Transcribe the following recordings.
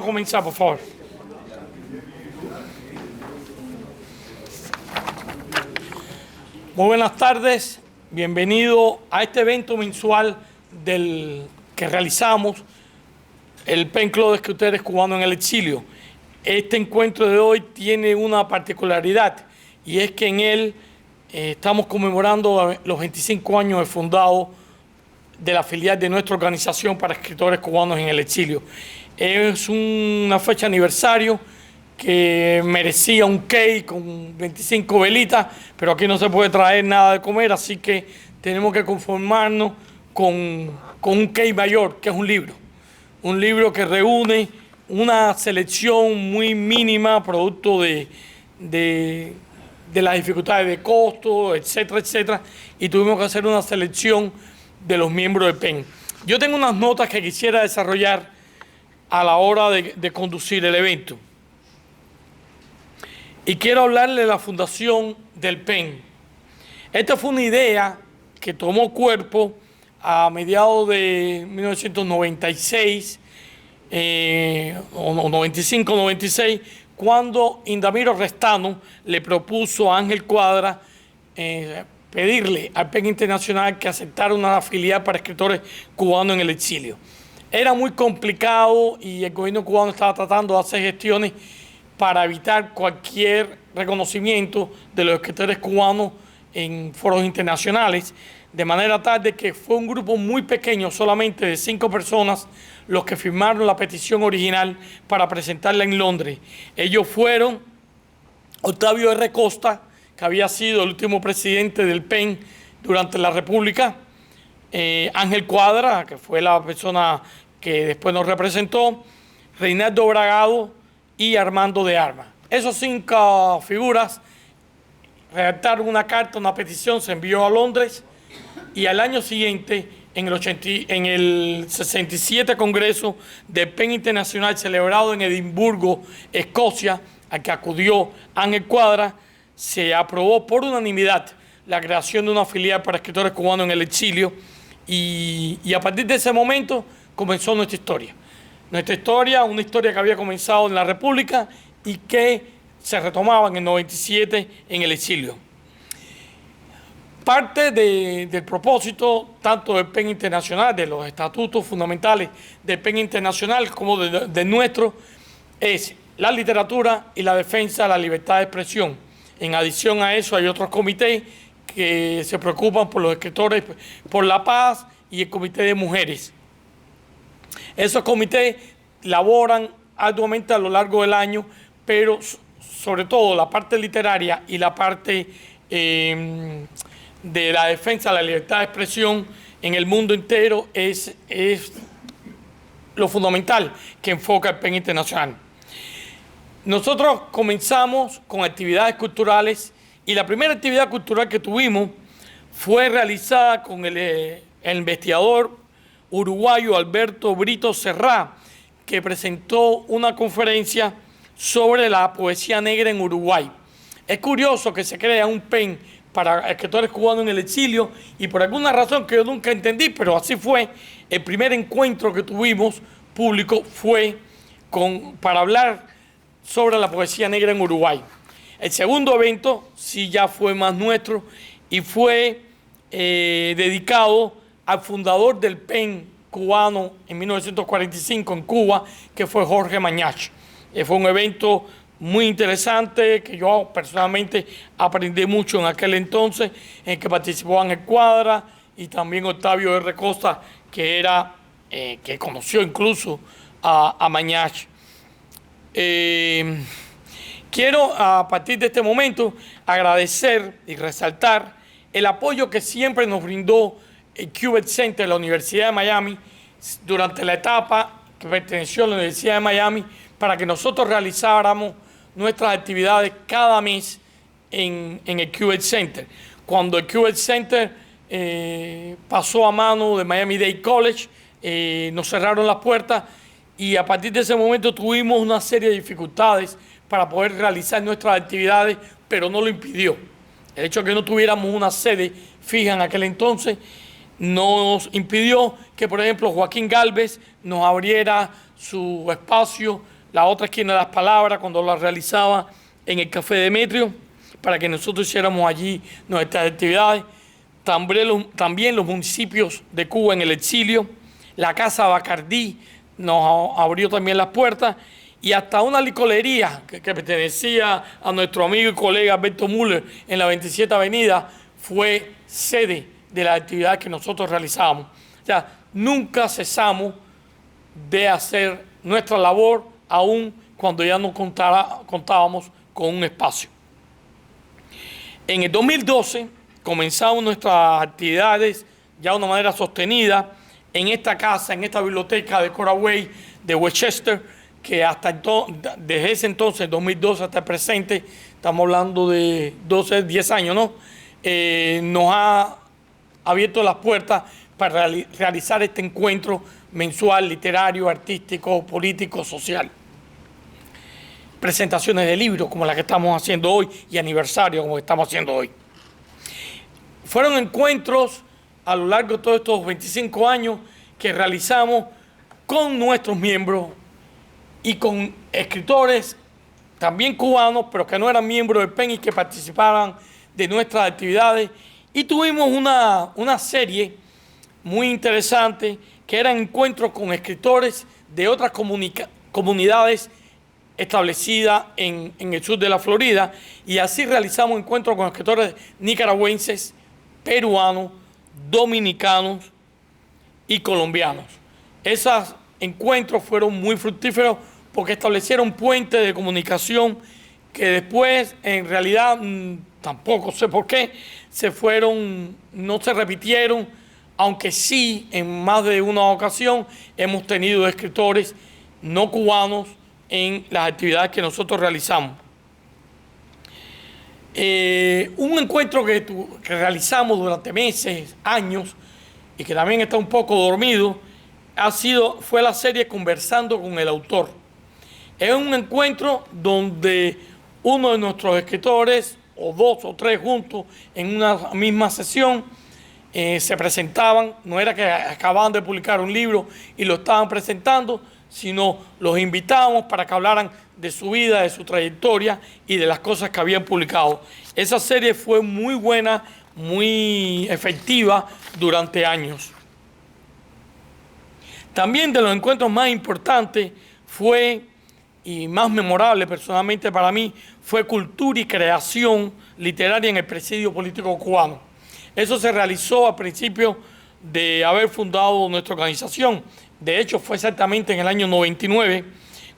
Comenzar, por favor. Muy buenas tardes, bienvenido a este evento mensual que realizamos, el PEN Club de Escritores Cubanos en el Exilio. Este encuentro de hoy tiene una particularidad y es que en él estamos conmemorando los 25 años de fundado de la filial de nuestra organización para escritores cubanos en el exilio. Es una fecha aniversario que merecía un cake con 25 velitas, pero aquí no se puede traer nada de comer, así que tenemos que conformarnos con un cake mayor, que es un libro. Un libro que reúne una selección muy mínima, producto de las dificultades de costo, etcétera, etcétera, y tuvimos que hacer una selección de los miembros de PEN. Yo tengo unas notas que quisiera desarrollar a la hora de conducir el evento. Y quiero hablarle de la fundación del PEN. Esta fue una idea que tomó cuerpo a mediados de 1996, o 95, 96, cuando Indamiro Restano le propuso a Ángel Cuadra pedirle al PEN Internacional que aceptara una afiliada para escritores cubanos en el exilio. Era muy complicado y el gobierno cubano estaba tratando de hacer gestiones para evitar cualquier reconocimiento de los escritores cubanos en foros internacionales, de manera tal de que fue un grupo muy pequeño, solamente de 5 personas, los que firmaron la petición original para presentarla en Londres. Ellos fueron Octavio R. Costa, que había sido el último presidente del PEN durante la República, Ángel Cuadra, que fue la persona que después nos representó, Reinaldo Bragado y Armando de Armas. Esas 5 figuras redactaron una carta, una petición, se envió a Londres y al año siguiente, en el 67 Congreso del PEN Internacional celebrado en Edimburgo, Escocia, al que acudió Ángel Cuadra, se aprobó por unanimidad la creación de una filial para escritores cubanos en el exilio y a partir de ese momento comenzó nuestra historia. Nuestra historia, una historia que había comenzado en la República y que se retomaba en el 97 en el exilio. Parte del propósito, tanto del PEN Internacional, de los estatutos fundamentales del PEN Internacional como de nuestro, es la literatura y la defensa de la libertad de expresión. En adición a eso hay otros comités que se preocupan por los escritores, por la paz y el comité de mujeres. Esos comités laboran arduamente a lo largo del año, pero sobre todo la parte literaria y la parte de la defensa de la libertad de expresión en el mundo entero es lo fundamental que enfoca el PEN Internacional. Nosotros comenzamos con actividades culturales y la primera actividad cultural que tuvimos fue realizada con el investigador uruguayo Alberto Brito Serrá, que presentó una conferencia sobre la poesía negra en Uruguay. Es curioso que se crea un PEN para escritores cubanos en el exilio y por alguna razón que yo nunca entendí, pero así fue, el primer encuentro que tuvimos público fue para hablar sobre la poesía negra en Uruguay. El segundo evento sí ya fue más nuestro y fue dedicado al fundador del PEN cubano en 1945 en Cuba, que fue Jorge Mañach. Fue un evento muy interesante que yo personalmente aprendí mucho en aquel entonces, en el que participó Ángel Cuadra y también Octavio R. Costa, que conoció incluso a Mañach. Quiero a partir de este momento agradecer y resaltar el apoyo que siempre nos brindó el Qubert Center de la Universidad de Miami durante la etapa que perteneció a la Universidad de Miami para que nosotros realizáramos nuestras actividades cada mes en el Qubert Center. Cuando el Qubert Center pasó a mano de Miami-Dade College, nos cerraron las puertas y a partir de ese momento tuvimos una serie de dificultades para poder realizar nuestras actividades, pero no lo impidió. El hecho de que no tuviéramos una sede fija en aquel entonces nos impidió que, por ejemplo, Joaquín Gálvez nos abriera su espacio, la otra esquina de las palabras, cuando la realizaba en el Café Demetrio, para que nosotros hiciéramos allí nuestras actividades. También los municipios de Cuba en el exilio, la Casa Bacardí nos abrió también las puertas, y hasta una licorería que pertenecía a nuestro amigo y colega Alberto Müller en la 27 Avenida fue sede de las actividades que nosotros realizábamos. O sea, nunca cesamos de hacer nuestra labor, aun cuando ya no contábamos con un espacio. En el 2012 comenzamos nuestras actividades ya de una manera sostenida en esta casa, en esta biblioteca de Coraway de Westchester, que desde ese entonces, 2012 hasta el presente, estamos hablando de 10 años, ¿no? Nos ha abierto las puertas para realizar este encuentro mensual, literario, artístico, político, social. Presentaciones de libros como la que estamos haciendo hoy y aniversario como que estamos haciendo hoy. Fueron encuentros a lo largo de todos estos 25 años que realizamos con nuestros miembros y con escritores también cubanos, pero que no eran miembros del PEN y que participaban de nuestras actividades. Y tuvimos una serie muy interesante que eran encuentros con escritores de otras comunidades establecidas en el sur de la Florida, y así realizamos encuentros con escritores nicaragüenses, peruanos, dominicanos y colombianos. Esos encuentros fueron muy fructíferos porque establecieron puentes de comunicación que después, en realidad, tampoco sé por qué, no se repitieron, aunque sí, en más de una ocasión, hemos tenido escritores no cubanos en las actividades que nosotros realizamos. Un encuentro que realizamos durante meses, años, y que también está un poco dormido, fue la serie Conversando con el Autor. Es un encuentro donde uno de nuestros escritores, o dos o tres juntos en una misma sesión, se presentaban. No era que acababan de publicar un libro y lo estaban presentando, sino los invitábamos para que hablaran de su vida, de su trayectoria y de las cosas que habían publicado. Esa serie fue muy buena, muy efectiva durante años. También de los encuentros más importantes y más memorable personalmente para mí, fue Cultura y Creación Literaria en el Presidio Político Cubano. Eso se realizó a principio de haber fundado nuestra organización. De hecho, fue exactamente en el año 99,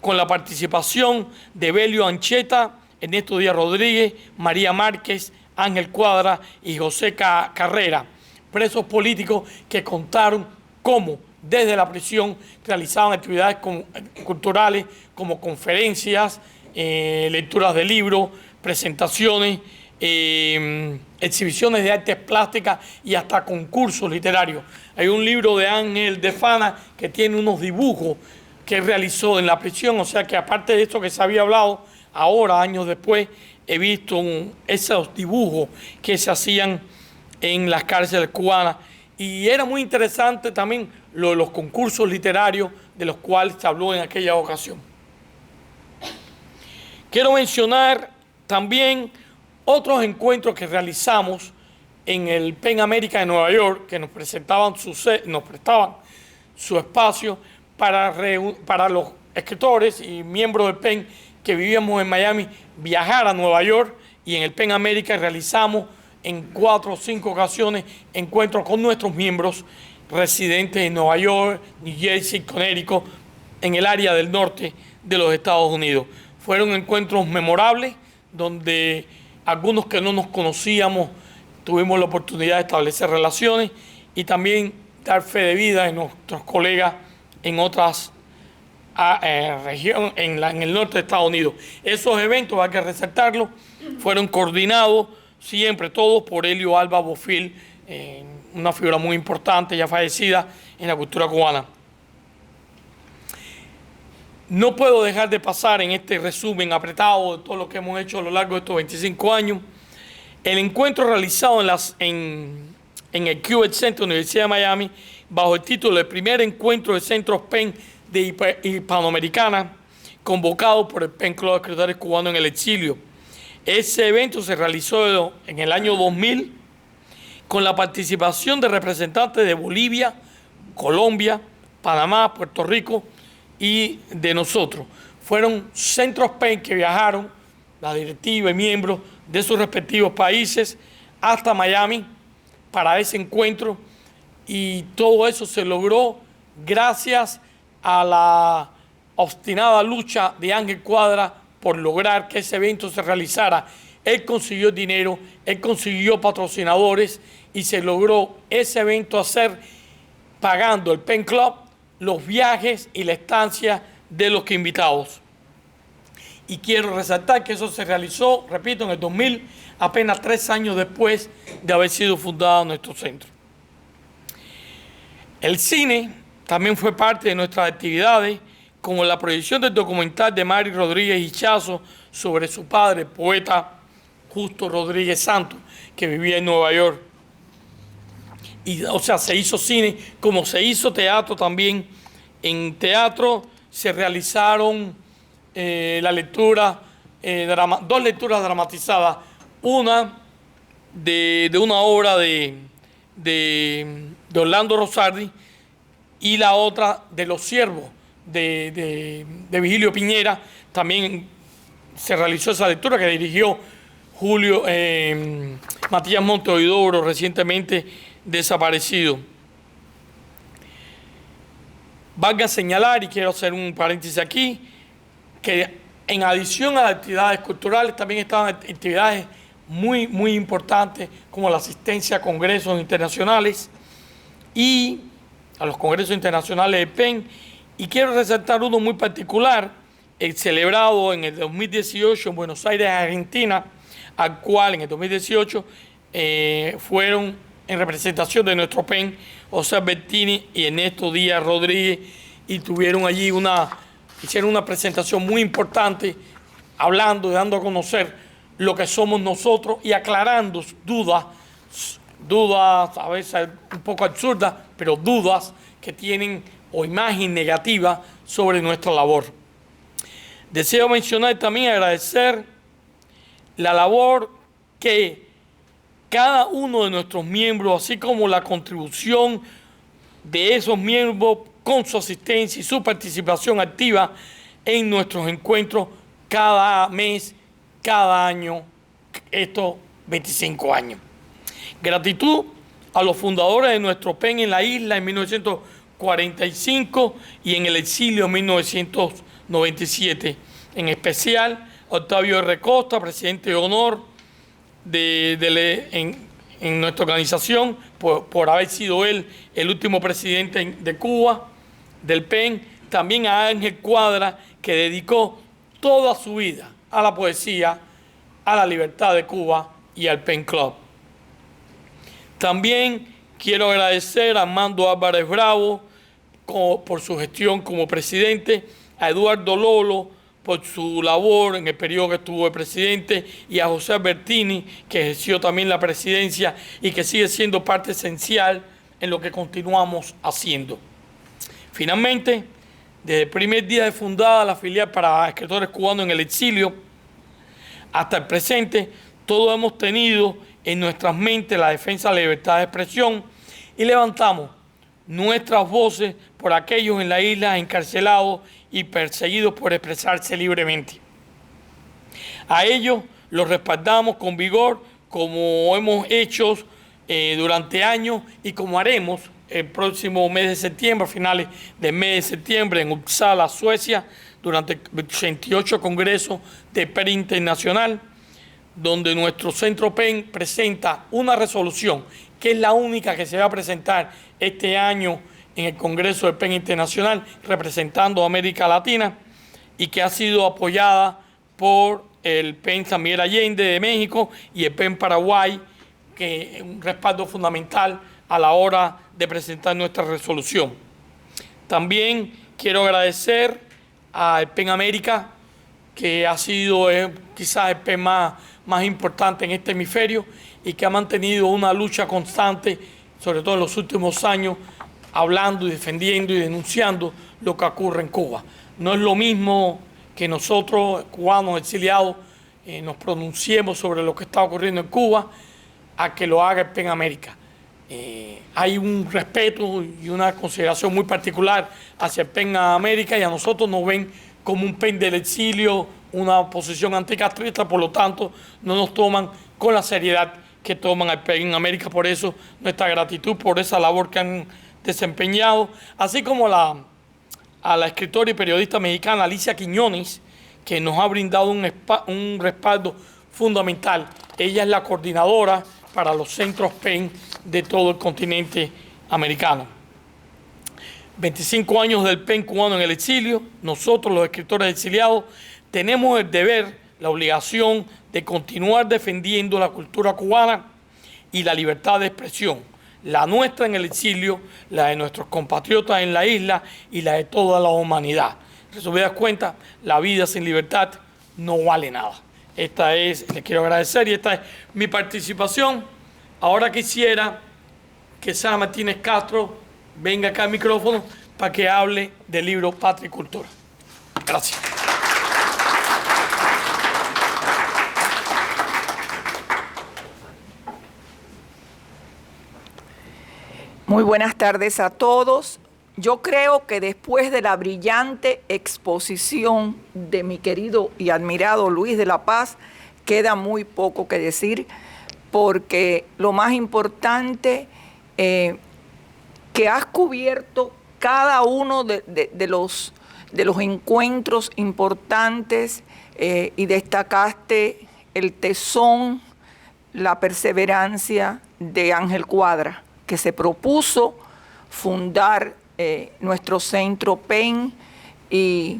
con la participación de Belio Ancheta, Ernesto Díaz Rodríguez, María Márquez, Ángel Cuadra y José Carrera, presos políticos que contaron cómo desde la prisión realizaban actividades culturales como conferencias, lecturas de libros, presentaciones, exhibiciones de artes plásticas y hasta concursos literarios. Hay un libro de Ángel de Fana que tiene unos dibujos que realizó en la prisión, o sea que aparte de esto que se había hablado, ahora, años después, he visto esos dibujos que se hacían en las cárceles cubanas. Y era muy interesante también los concursos literarios de los cuales se habló en aquella ocasión. Quiero mencionar también otros encuentros que realizamos en el PEN América de Nueva York, que nos prestaban su espacio para los escritores y miembros del PEN que vivíamos en Miami, viajar a Nueva York, y en el PEN América realizamos en 4 o 5 ocasiones encuentros con nuestros miembros residentes en Nueva York, New Jersey, Connecticut, en el área del norte de los Estados Unidos. Fueron encuentros memorables donde algunos que no nos conocíamos tuvimos la oportunidad de establecer relaciones y también dar fe de vida en nuestros colegas en otras regiones, en el norte de Estados Unidos. Esos eventos, hay que resaltarlo, fueron coordinados siempre todos por Helio Alba Bofil, una figura muy importante, ya fallecida en la cultura cubana. No puedo dejar de pasar en este resumen apretado de todo lo que hemos hecho a lo largo de estos 25 años, el encuentro realizado en el QED Center, Universidad de Miami, bajo el título del primer encuentro de centros PEN Hispanoamericana, convocado por el PEN Club de Escritores Cubanos en el Exilio. Ese evento se realizó en el año 2000 con la participación de representantes de Bolivia, Colombia, Panamá, Puerto Rico y de nosotros. Fueron centros PEN que viajaron, la directiva y miembros de sus respectivos países, hasta Miami para ese encuentro, y todo eso se logró gracias a la obstinada lucha de Ángel Cuadra por lograr que ese evento se realizara. Él consiguió dinero, él consiguió patrocinadores y se logró ese evento hacer pagando el PEN Club los viajes y la estancia de los que invitados. Y quiero resaltar que eso se realizó, repito, en el 2000, apenas 3 años después de haber sido fundado nuestro centro. El cine también fue parte de nuestras actividades, como la proyección del documental de Mari Rodríguez Hichazo sobre su padre, poeta Justo Rodríguez Santos, que vivía en Nueva York. Y, o sea, se hizo cine, como se hizo teatro también. En teatro se realizaron la lectura, dos lecturas dramatizadas, una de una obra de Orlando Rosardi y la otra de Los Siervos de Vigilio Piñera. También se realizó esa lectura que dirigió Matías Montes Oidobro, recientemente desaparecido. Valga señalar, y quiero hacer un paréntesis aquí, que en adición a las actividades culturales también estaban actividades muy importantes, como la asistencia a congresos internacionales y a los congresos internacionales de PEN. Y quiero resaltar uno muy particular, el celebrado en el 2018 en Buenos Aires, Argentina, al cual en el 2018 fueron en representación de nuestro PEN José Albertini y Ernesto Díaz Rodríguez, y tuvieron allí hicieron una presentación muy importante, hablando y dando a conocer lo que somos nosotros y aclarando dudas a veces un poco absurdas, pero dudas que tienen o imagen negativa sobre nuestra labor. Deseo mencionar también, agradecer la labor que cada uno de nuestros miembros, así como la contribución de esos miembros con su asistencia y su participación activa en nuestros encuentros cada mes, cada año, estos 25 años. Gratitud a los fundadores de nuestro PEN en la isla en 1945 y en el exilio en 1997. En especial a Octavio R. Costa, presidente de honor en nuestra organización, por haber sido él el último presidente de Cuba, del PEN. También a Ángel Cuadra, que dedicó toda su vida a la poesía, a la libertad de Cuba y al PEN Club. También quiero agradecer a Armando Álvarez Bravo por su gestión como presidente, a Eduardo Lolo por su labor en el periodo que estuvo de presidente, y a José Albertini, que ejerció también la presidencia y que sigue siendo parte esencial en lo que continuamos haciendo. Finalmente, desde el primer día de fundada la filial para escritores cubanos en el exilio hasta el presente, todos hemos tenido en nuestras mentes la defensa de la libertad de expresión y levantamos nuestras voces por aquellos en la isla encarcelados y perseguidos por expresarse libremente. A ellos los respaldamos con vigor, como hemos hecho durante años y como haremos el próximo mes de septiembre, a finales del mes de septiembre, en Uppsala, Suecia, durante el 88 Congreso de PEN Internacional, donde nuestro Centro PEN presenta una resolución, que es la única que se va a presentar este año en el Congreso del PEN Internacional, representando a América Latina, y que ha sido apoyada por el PEN San Miguel Allende de México y el PEN Paraguay, que es un respaldo fundamental a la hora de presentar nuestra resolución. También quiero agradecer al PEN América, que ha sido quizás el PEN más importante en este hemisferio y que ha mantenido una lucha constante, sobre todo en los últimos años, hablando y defendiendo y denunciando lo que ocurre en Cuba. No es lo mismo que nosotros, cubanos exiliados, nos pronunciemos sobre lo que está ocurriendo en Cuba a que lo haga el PEN América. Hay un respeto y una consideración muy particular hacia el PEN América, y a nosotros nos ven como un PEN del exilio, una posición anticastrista, por lo tanto no nos toman con la seriedad que toman al PEN América. Por eso nuestra gratitud por esa labor que han desempeñado, así como a la escritora y periodista mexicana Alicia Quiñones, que nos ha brindado un respaldo fundamental. Ella es la coordinadora para los centros PEN de todo el continente americano. 25 años del PEN cubano en el exilio. Nosotros, los escritores exiliados, tenemos el deber, la obligación de continuar defendiendo la cultura cubana y la libertad de expresión, la nuestra en el exilio, la de nuestros compatriotas en la isla y la de toda la humanidad. Resumidas cuentas, la vida sin libertad no vale nada. Les quiero agradecer, y esta es mi participación. Ahora quisiera que Sara Martínez Castro venga acá al micrófono para que hable del libro Patria y Cultura. Gracias. Muy buenas tardes a todos. Yo creo que después de la brillante exposición de mi querido y admirado Luis de la Paz, queda muy poco que decir, porque lo más importante que has cubierto cada uno de los encuentros importantes y destacaste el tesón, la perseverancia de Ángel Cuadra, que se propuso fundar nuestro centro PEN, y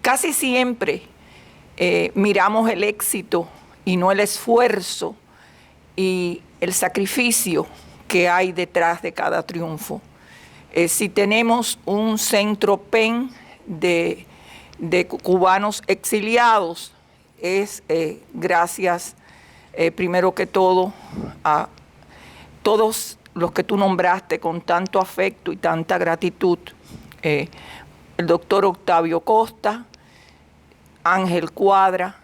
casi siempre miramos el éxito y no el esfuerzo y el sacrificio que hay detrás de cada triunfo. Si tenemos un centro PEN de cubanos exiliados, es gracias primero que todo a todos los que tú nombraste con tanto afecto y tanta gratitud: el doctor Octavio Costa, Ángel Cuadra,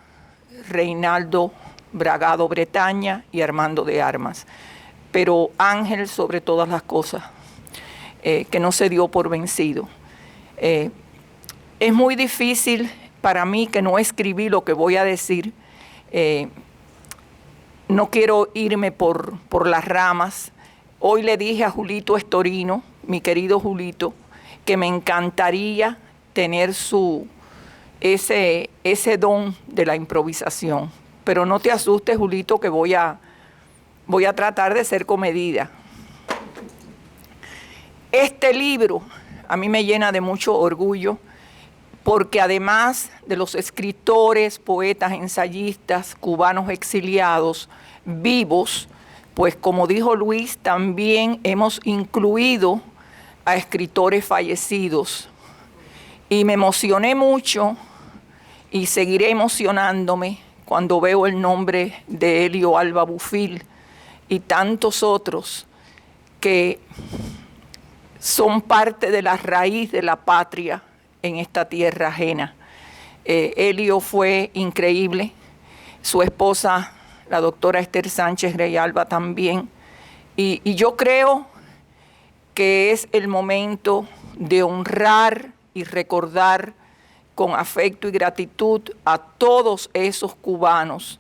Reinaldo Bragado Bretaña y Armando de Armas. Pero Ángel, sobre todas las cosas, que no se dio por vencido. Es muy difícil para mí, que no escribí lo que voy a decir. No quiero irme por las ramas. Hoy le dije a Julito Estorino, mi querido Julito, que me encantaría tener ese don de la improvisación. Pero no te asustes, Julito, que voy a tratar de ser comedida. Este libro a mí me llena de mucho orgullo, porque además de los escritores, poetas, ensayistas cubanos exiliados vivos, pues como dijo Luis, también hemos incluido a escritores fallecidos. Y me emocioné mucho y seguiré emocionándome cuando veo el nombre de Helio Alba Bofill y tantos otros que son parte de la raíz de la patria en esta tierra ajena. Helio fue increíble, su esposa, la doctora Esther Sánchez Reyalba, también. Y yo creo que es el momento de honrar y recordar con afecto y gratitud a todos esos cubanos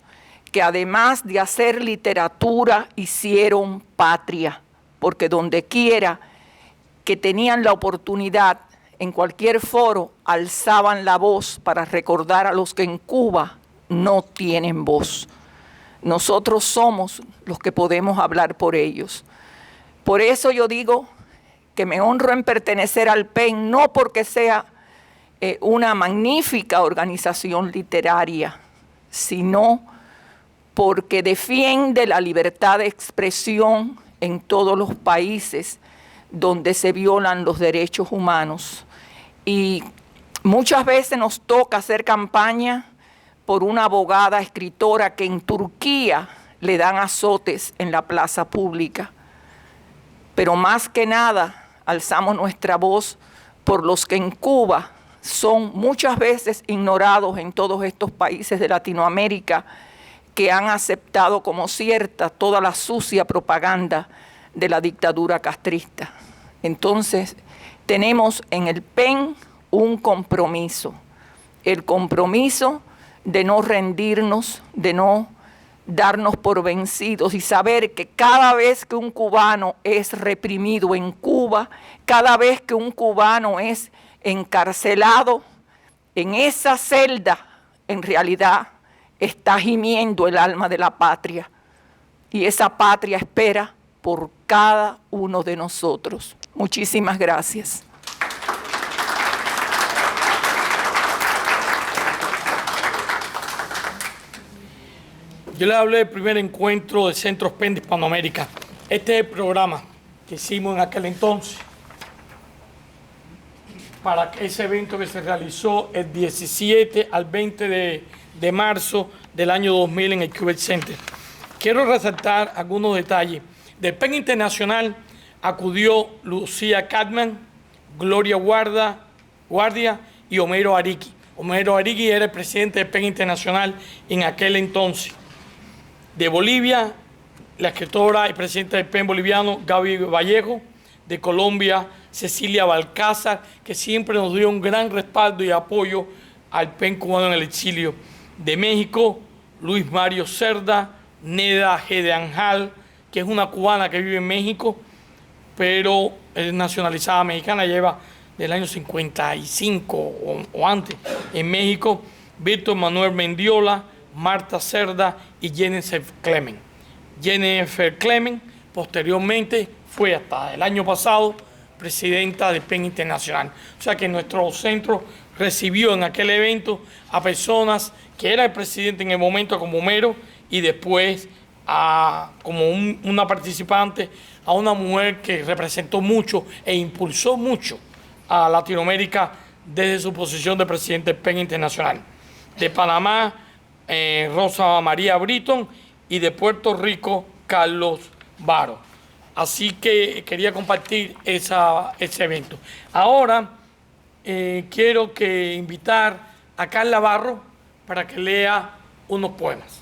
que, además de hacer literatura, hicieron patria, porque donde quiera que tenían la oportunidad, en cualquier foro, alzaban la voz para recordar a los que en Cuba no tienen voz. Nosotros somos los que podemos hablar por ellos. Por eso yo digo que me honro en pertenecer al PEN, no porque sea una magnífica organización literaria, sino porque defiende la libertad de expresión en todos los países donde se violan los derechos humanos. Y muchas veces nos toca hacer campaña por una abogada escritora que en Turquía le dan azotes en la plaza pública. Pero más que nada alzamos nuestra voz por los que en Cuba son muchas veces ignorados en todos estos países de Latinoamérica que han aceptado como cierta toda la sucia propaganda de la dictadura castrista. Entonces, tenemos en el PEN un compromiso, el compromiso de no rendirnos, de no darnos por vencidos y saber que cada vez que un cubano es reprimido en Cuba, cada vez que un cubano es encarcelado, en esa celda en realidad está gimiendo el alma de la patria y esa patria espera por cada uno de nosotros. Muchísimas gracias. Yo les hablé del primer encuentro de Centros PEN de Hispanoamérica. Este es el programa que hicimos en aquel entonces para ese evento que se realizó el 17 al 20 de marzo del año 2000 en el Cubert Center. Quiero resaltar algunos detalles. Del PEN Internacional acudió Lucía Catman, Gloria Guardia y Homero Ariqui. Homero Ariqui era el presidente del PEN Internacional en aquel entonces. De Bolivia, la escritora y presidenta del PEN boliviano, Gaby Vallejo. De Colombia, Cecilia Balcázar, que siempre nos dio un gran respaldo y apoyo al PEN cubano en el exilio. De México, Luis Mario Cerda, Neda G. de Anjal, que es una cubana que vive en México, pero es nacionalizada mexicana, lleva del año 55 o antes en México. Víctor Manuel Mendiola, Marta Cerda y Jennifer Clemen. Jennifer Clemen posteriormente fue hasta el año pasado presidenta del PEN Internacional. O sea que nuestro centro recibió en aquel evento a personas que era el presidente en el momento como Homero y después como una participante, a una mujer que representó mucho e impulsó mucho a Latinoamérica desde su posición de presidente del PEN Internacional. De Panamá, Rosa María Britton, y de Puerto Rico, Carlos Varo. Así que quería compartir ese evento. Ahora quiero invitar a Carla Barro para que lea unos poemas.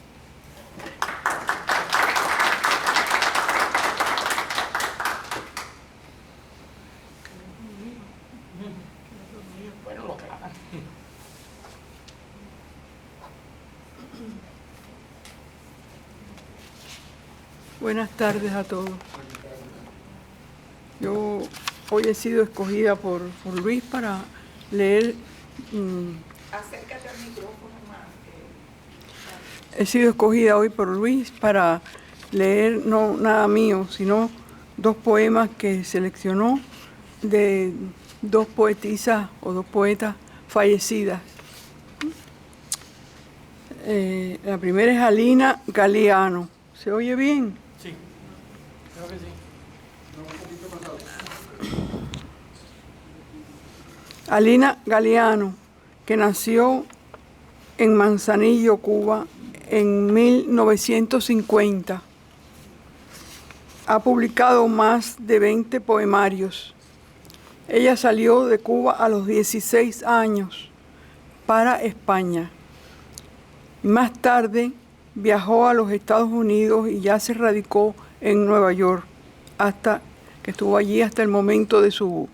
Buenas tardes a todos. Yo hoy he sido escogida por Luis para leer. Acércate al micrófono más. He sido escogida hoy por Luis para leer no nada mío, sino dos poemas que seleccionó de dos poetisas o dos poetas fallecidas. La primera es Alina Galiano. ¿Se oye bien? Sí, creo que sí. Alina Galiano, que nació en Manzanillo, Cuba, en 1950. Ha publicado más de 20 poemarios. Ella salió de Cuba a los 16 años para España. Más tarde viajó a los Estados Unidos y ya se radicó en Nueva York, hasta que estuvo allí hasta el momento de su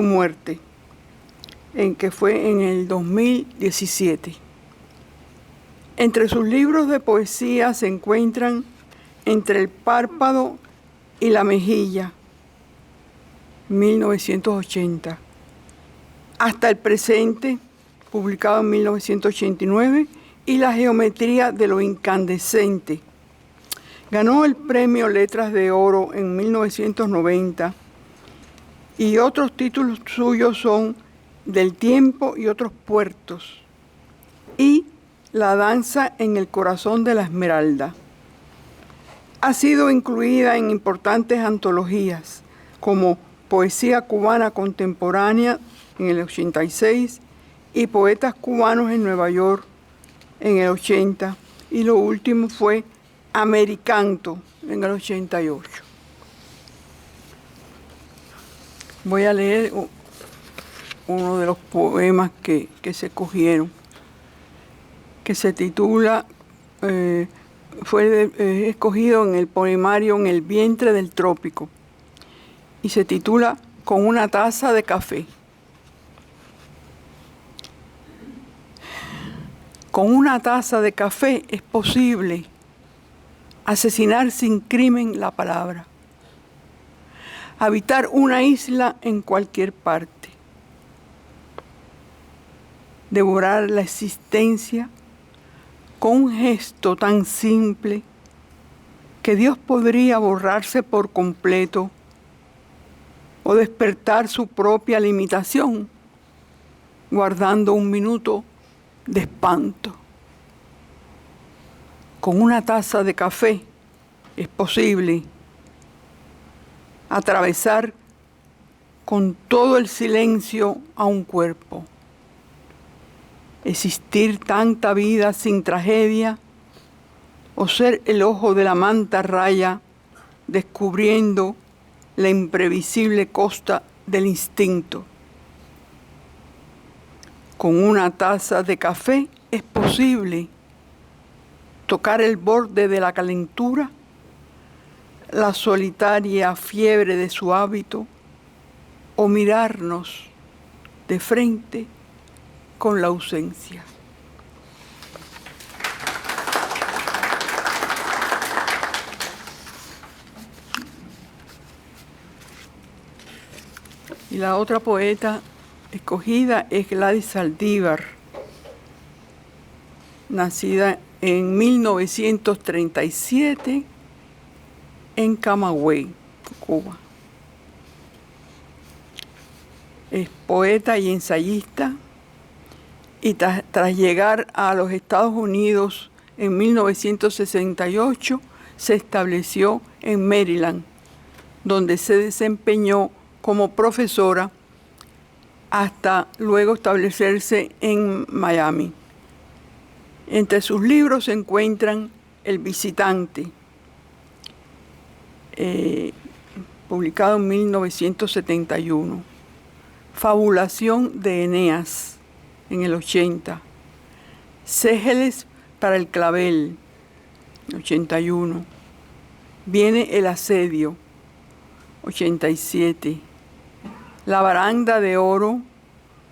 muerte, que fue en el 2017. Entre sus libros de poesía se encuentran Entre el párpado y la mejilla, 1980, Hasta el presente, publicado en 1989, y La geometría de lo incandescente. Ganó el premio Letras de Oro en 1990 y otros títulos suyos son Del tiempo y otros puertos y La danza en el corazón de la esmeralda. Ha sido incluida en importantes antologías como Poesía cubana contemporánea en el 86 y Poetas cubanos en Nueva York en el 80, y lo último fue Americanto en el 88. Voy a leer uno de los poemas que se escogieron, que se titula, fue escogido en el poemario En el vientre del trópico, y se titula Con una taza de café. Con una taza de café es posible asesinar sin crimen la palabra, habitar una isla en cualquier parte, devorar la existencia con un gesto tan simple que Dios podría borrarse por completo o despertar su propia limitación, guardando un minuto de espanto. Con una taza de café es posible atravesar con todo el silencio a un cuerpo, existir tanta vida sin tragedia, o ser el ojo de la mantarraya descubriendo la imprevisible costa del instinto. Con una taza de café es posible tocar el borde de la calentura, la solitaria fiebre de su hábito, o mirarnos de frente con la ausencia. Y la otra poeta escogida es Gladys Saldívar, nacida en 1937 en Camagüey, Cuba. Es poeta y ensayista, y tras llegar a los Estados Unidos en 1968 se estableció en Maryland, donde se desempeñó como profesora hasta luego establecerse en Miami. Entre sus libros se encuentran El visitante, publicado en 1971, Fabulación de Eneas, en el 80, Ségelles para el clavel, 81, Viene el asedio, 87, La baranda de oro,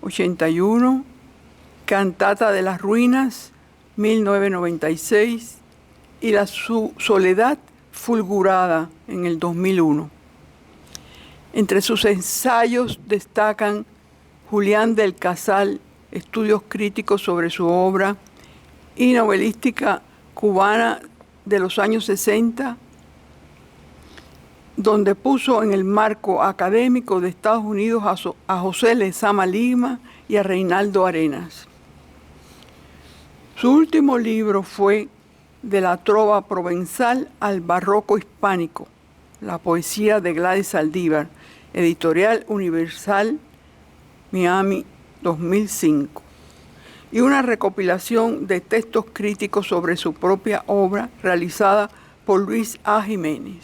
81, Cantata de las ruinas, 1996, y La soledad fulgurada, en el 2001. Entre sus ensayos destacan Julián del Casal, estudios críticos sobre su obra, y novelística cubana de los años 60, donde puso en el marco académico de Estados Unidos a José Lezama Lima y a Reinaldo Arenas. Su último libro fue De la trova provenzal al barroco hispánico, la poesía de Gladys Saldívar, Editorial Universal, Miami, 2005, y una recopilación de textos críticos sobre su propia obra realizada por Luis A. Jiménez.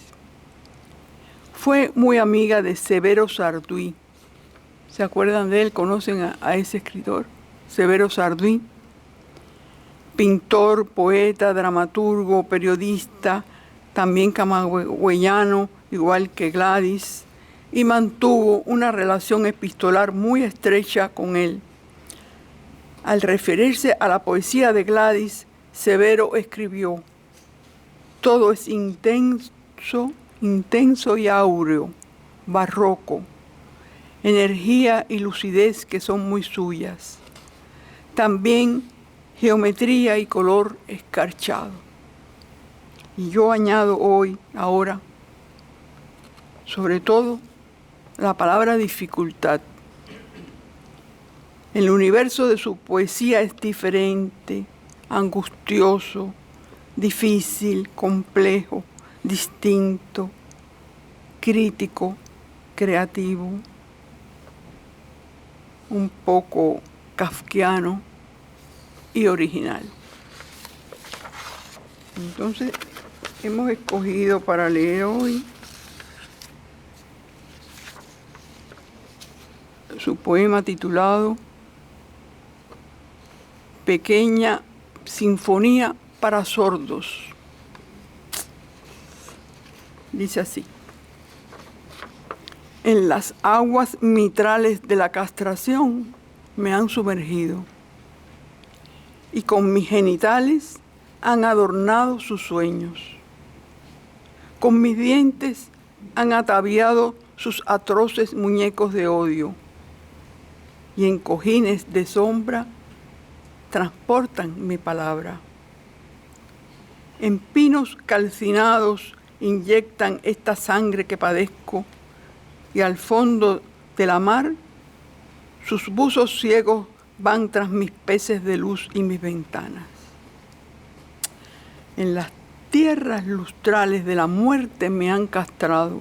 Fue muy amiga de Severo Sarduy. ¿Se acuerdan de él? ¿Conocen a ese escritor? Severo Sarduy. Pintor, poeta, dramaturgo, periodista, también camagüeyano, igual que Gladys, y mantuvo una relación epistolar muy estrecha con él. Al referirse a la poesía de Gladys, Severo escribió: todo es intenso y áureo, barroco, energía y lucidez que son muy suyas. También geometría y color escarchado. Y yo añado ahora, sobre todo, la palabra dificultad. El universo de su poesía es diferente, angustioso, difícil, complejo, distinto, crítico, creativo, un poco kafkiano y original. Entonces, hemos escogido para leer hoy su poema titulado Pequeña Sinfonía para Sordos. Dice así: en las aguas mitrales de la castración me han sumergido y con mis genitales han adornado sus sueños. Con mis dientes han ataviado sus atroces muñecos de odio y en cojines de sombra transportan mi palabra. En pinos calcinados inyectan esta sangre que padezco y al fondo de la mar sus buzos ciegos van tras mis peces de luz y mis ventanas. En las tierras lustrales de la muerte me han castrado.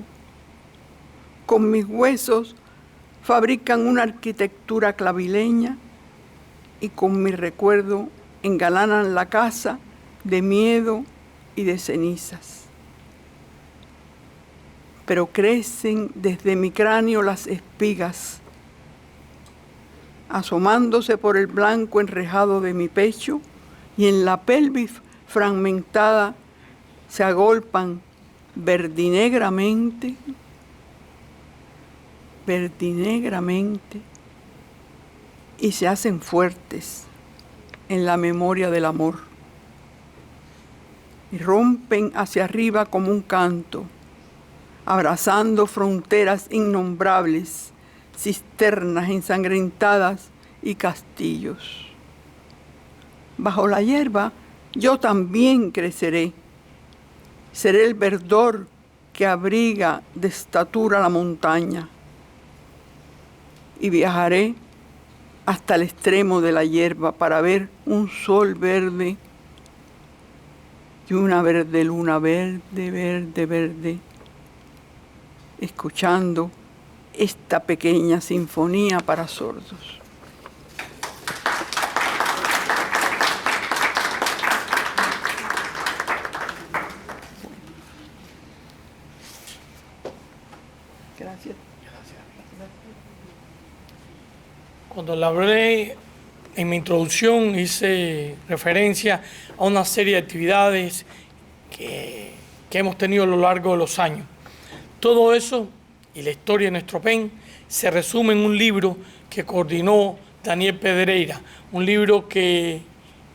Con mis huesos fabrican una arquitectura clavileña y con mi recuerdo engalanan la casa de miedo y de cenizas. Pero crecen desde mi cráneo las espigas, asomándose por el blanco enrejado de mi pecho, y en la pelvis fragmentada se agolpan verdinegramente y se hacen fuertes en la memoria del amor. Y rompen hacia arriba como un canto, abrazando fronteras innombrables, cisternas ensangrentadas y castillos. Bajo la hierba yo también creceré. Seré el verdor que abriga de estatura la montaña. Y viajaré hasta el extremo de la hierba para ver un sol verde y una verde luna, verde, escuchando esta pequeña sinfonía para sordos. Gracias. Cuando le hablé en mi introducción, hice referencia a una serie de actividades que hemos tenido a lo largo de los años. Todo eso y la historia de nuestro PEN se resume en un libro que coordinó Daniel Pedreira, un libro que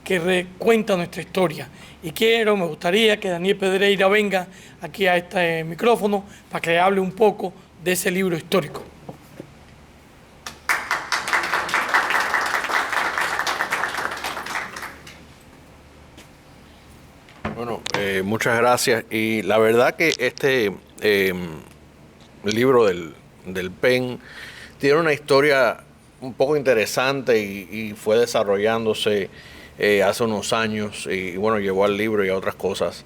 recuenta nuestra historia. Y me gustaría que Daniel Pedreira venga aquí a este micrófono para que hable un poco de ese libro histórico. Bueno, muchas gracias. Y la verdad que este libro del PEN tiene una historia un poco interesante y fue desarrollándose hace unos años y bueno, llevó al libro y a otras cosas.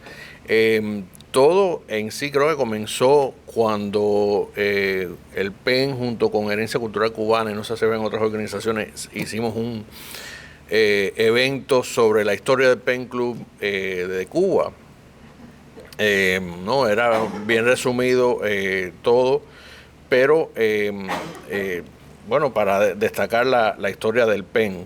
Todo en sí creo que comenzó cuando el PEN junto con Herencia Cultural Cubana y no sé si ven otras organizaciones hicimos un evento sobre la historia del PEN Club de Cuba. No, era bien resumido todo, pero bueno, para destacar la historia del PEN.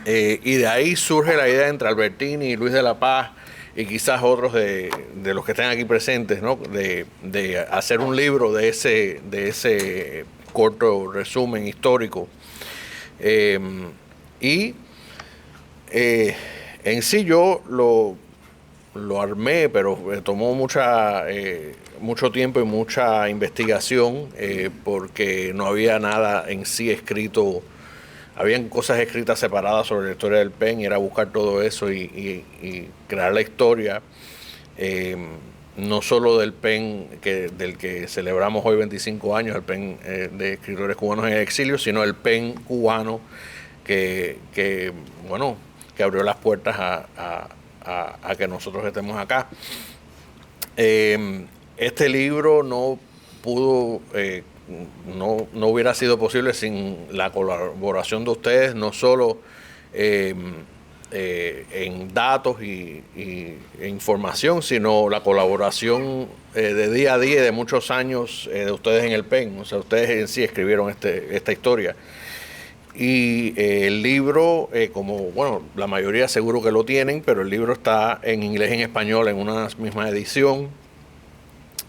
Y de ahí surge la idea entre Albertini y Luis de la Paz y quizás otros de los que están aquí presentes, ¿no? de hacer un libro de ese corto resumen histórico. Y en sí yo lo armé, pero tomó mucho tiempo y mucha investigación porque no había nada en sí escrito. Habían cosas escritas separadas sobre la historia del PEN y era buscar todo eso y crear la historia, no solo del PEN del que celebramos hoy 25 años, el PEN de escritores cubanos en el exilio, sino el PEN cubano que abrió las puertas a que nosotros estemos acá. Este libro no pudo, no hubiera sido posible sin la colaboración de ustedes, no solo en datos e información, sino la colaboración de día a día y de muchos años de ustedes en el PEN. O sea, ustedes en sí escribieron esta historia. Y el libro, como bueno, la mayoría seguro que lo tienen, pero el libro está en inglés y en español en una misma edición.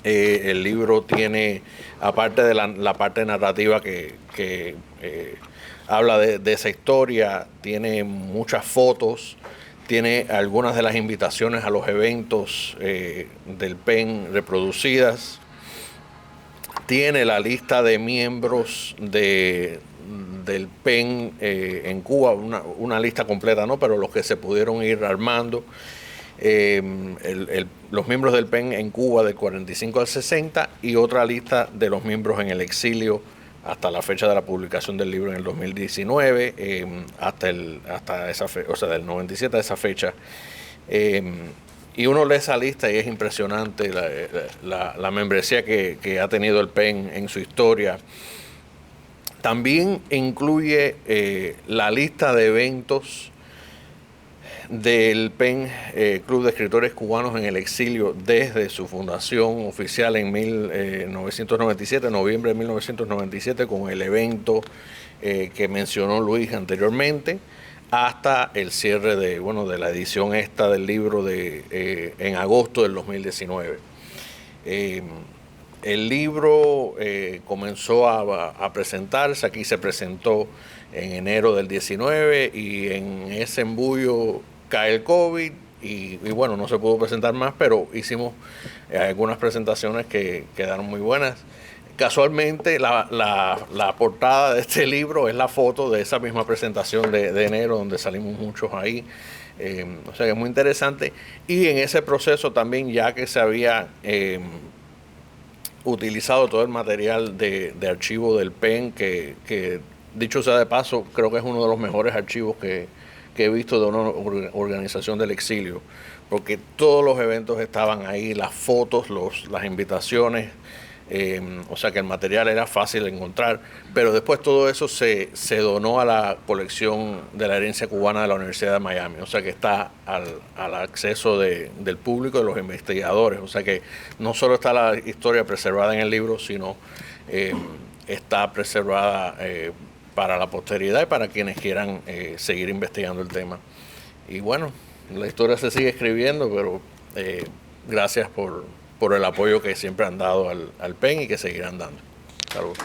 El libro tiene, aparte de la parte narrativa que habla de esa historia, tiene muchas fotos, tiene algunas de las invitaciones a los eventos del PEN reproducidas, tiene la lista de miembros del PEN en Cuba, una lista completa, ¿no? Pero los que se pudieron ir armando, los miembros del PEN en Cuba del 45 al 60 y otra lista de los miembros en el exilio hasta la fecha de la publicación del libro en el 2019, hasta esa fecha, o sea, del 97 a esa fecha. Y uno lee esa lista y es impresionante la membresía que ha tenido el PEN en su historia. También incluye la lista de eventos del PEN, Club de Escritores Cubanos en el Exilio, desde su fundación oficial en 1997, noviembre de 1997, con el evento que mencionó Luis anteriormente, hasta el cierre de la edición esta del libro en agosto del 2019. El libro comenzó a presentarse, aquí se presentó en enero del 19 y en ese embullo cae el COVID y bueno, no se pudo presentar más, pero hicimos algunas presentaciones que quedaron muy buenas. Casualmente la portada de este libro es la foto de esa misma presentación de enero donde salimos muchos ahí. O sea que es muy interesante. Y en ese proceso también, ya que se había utilizado todo el material de archivo del PEN, que dicho sea de paso, creo que es uno de los mejores archivos que he visto de una organización del exilio, porque todos los eventos estaban ahí, las fotos, las invitaciones, o sea que el material era fácil de encontrar, pero después todo eso se donó a la colección de la herencia cubana de la Universidad de Miami, o sea que está al acceso del público, de los investigadores, o sea que no solo está la historia preservada en el libro, sino está preservada para la posteridad y para quienes quieran seguir investigando el tema. Y bueno, la historia se sigue escribiendo, pero gracias por el apoyo que siempre han dado al PEN y que seguirán dando. Saludos.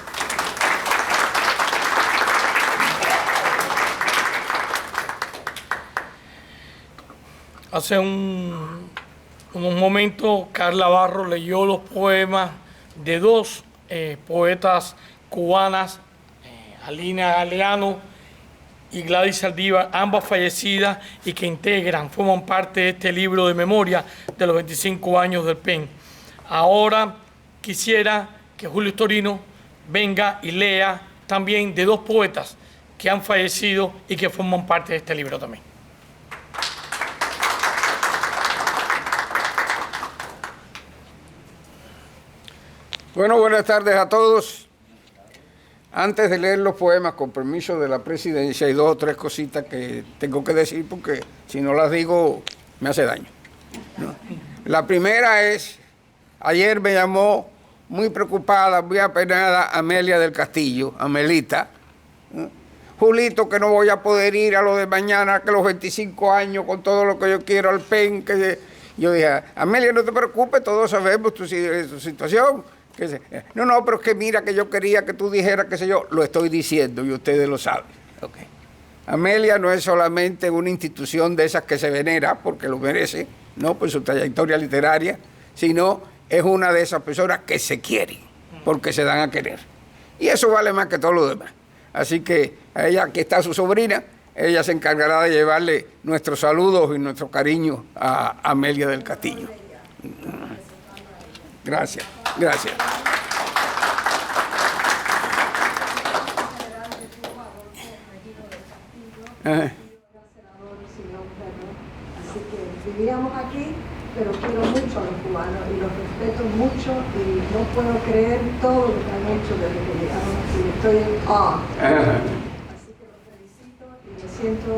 Hace unos momentos Carla Barro leyó los poemas de dos poetas cubanas, Alina Galeano y Gladys Saldívar, ambas fallecidas y que forman parte de este libro de memoria de los 25 años del PEN. Ahora quisiera que Julio Storino venga y lea también de dos poetas que han fallecido y que forman parte de este libro también. Bueno, buenas tardes a todos. Antes de leer los poemas, con permiso de la presidencia, hay dos o tres cositas que tengo que decir porque si no las digo me hace daño, ¿no? La primera es, ayer me llamó muy preocupada, muy apenada Amelia del Castillo, Amelita, ¿no? Julito, que no voy a poder ir a lo de mañana, que los 25 años con todo lo que yo quiero al PEN. Yo dije, Amelia, no te preocupes, todos sabemos tu situación. No, pero es que mira que yo quería que tú dijeras, qué sé yo, lo estoy diciendo y ustedes lo saben. Okay. Amelia no es solamente una institución de esas que se venera, porque lo merece, no por su trayectoria literaria, sino es una de esas personas que se quieren, porque se dan a querer. Y eso vale más que todo lo demás. Así que a ella, aquí está su sobrina, ella se encargará de llevarle nuestros saludos y nuestro cariño a Amelia del Castillo. Gracias, gracias. Así que vivíamos aquí, pero quiero mucho a los cubanos y los respeto mucho y no puedo creer todo lo que han hecho desde que llegaron aquí. Estoy en awe. Así que los felicito y me siento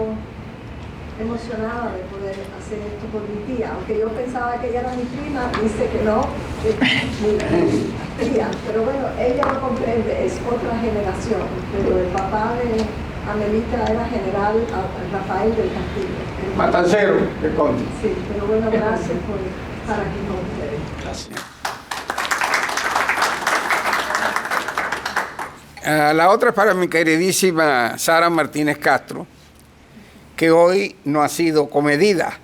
emocionada de poder hacer esto por mi tía, aunque yo pensaba que ella era mi prima, dice que no, que mi tía, pero bueno, ella lo comprende, es otra generación, pero el papá de Amelita era general Rafael del Castillo. Matancero, de Conde. Sí, pero bueno, gracias por estar aquí con ustedes. Gracias. La otra es para mi queridísima Sara Martínez Castro, que hoy no ha sido comedida,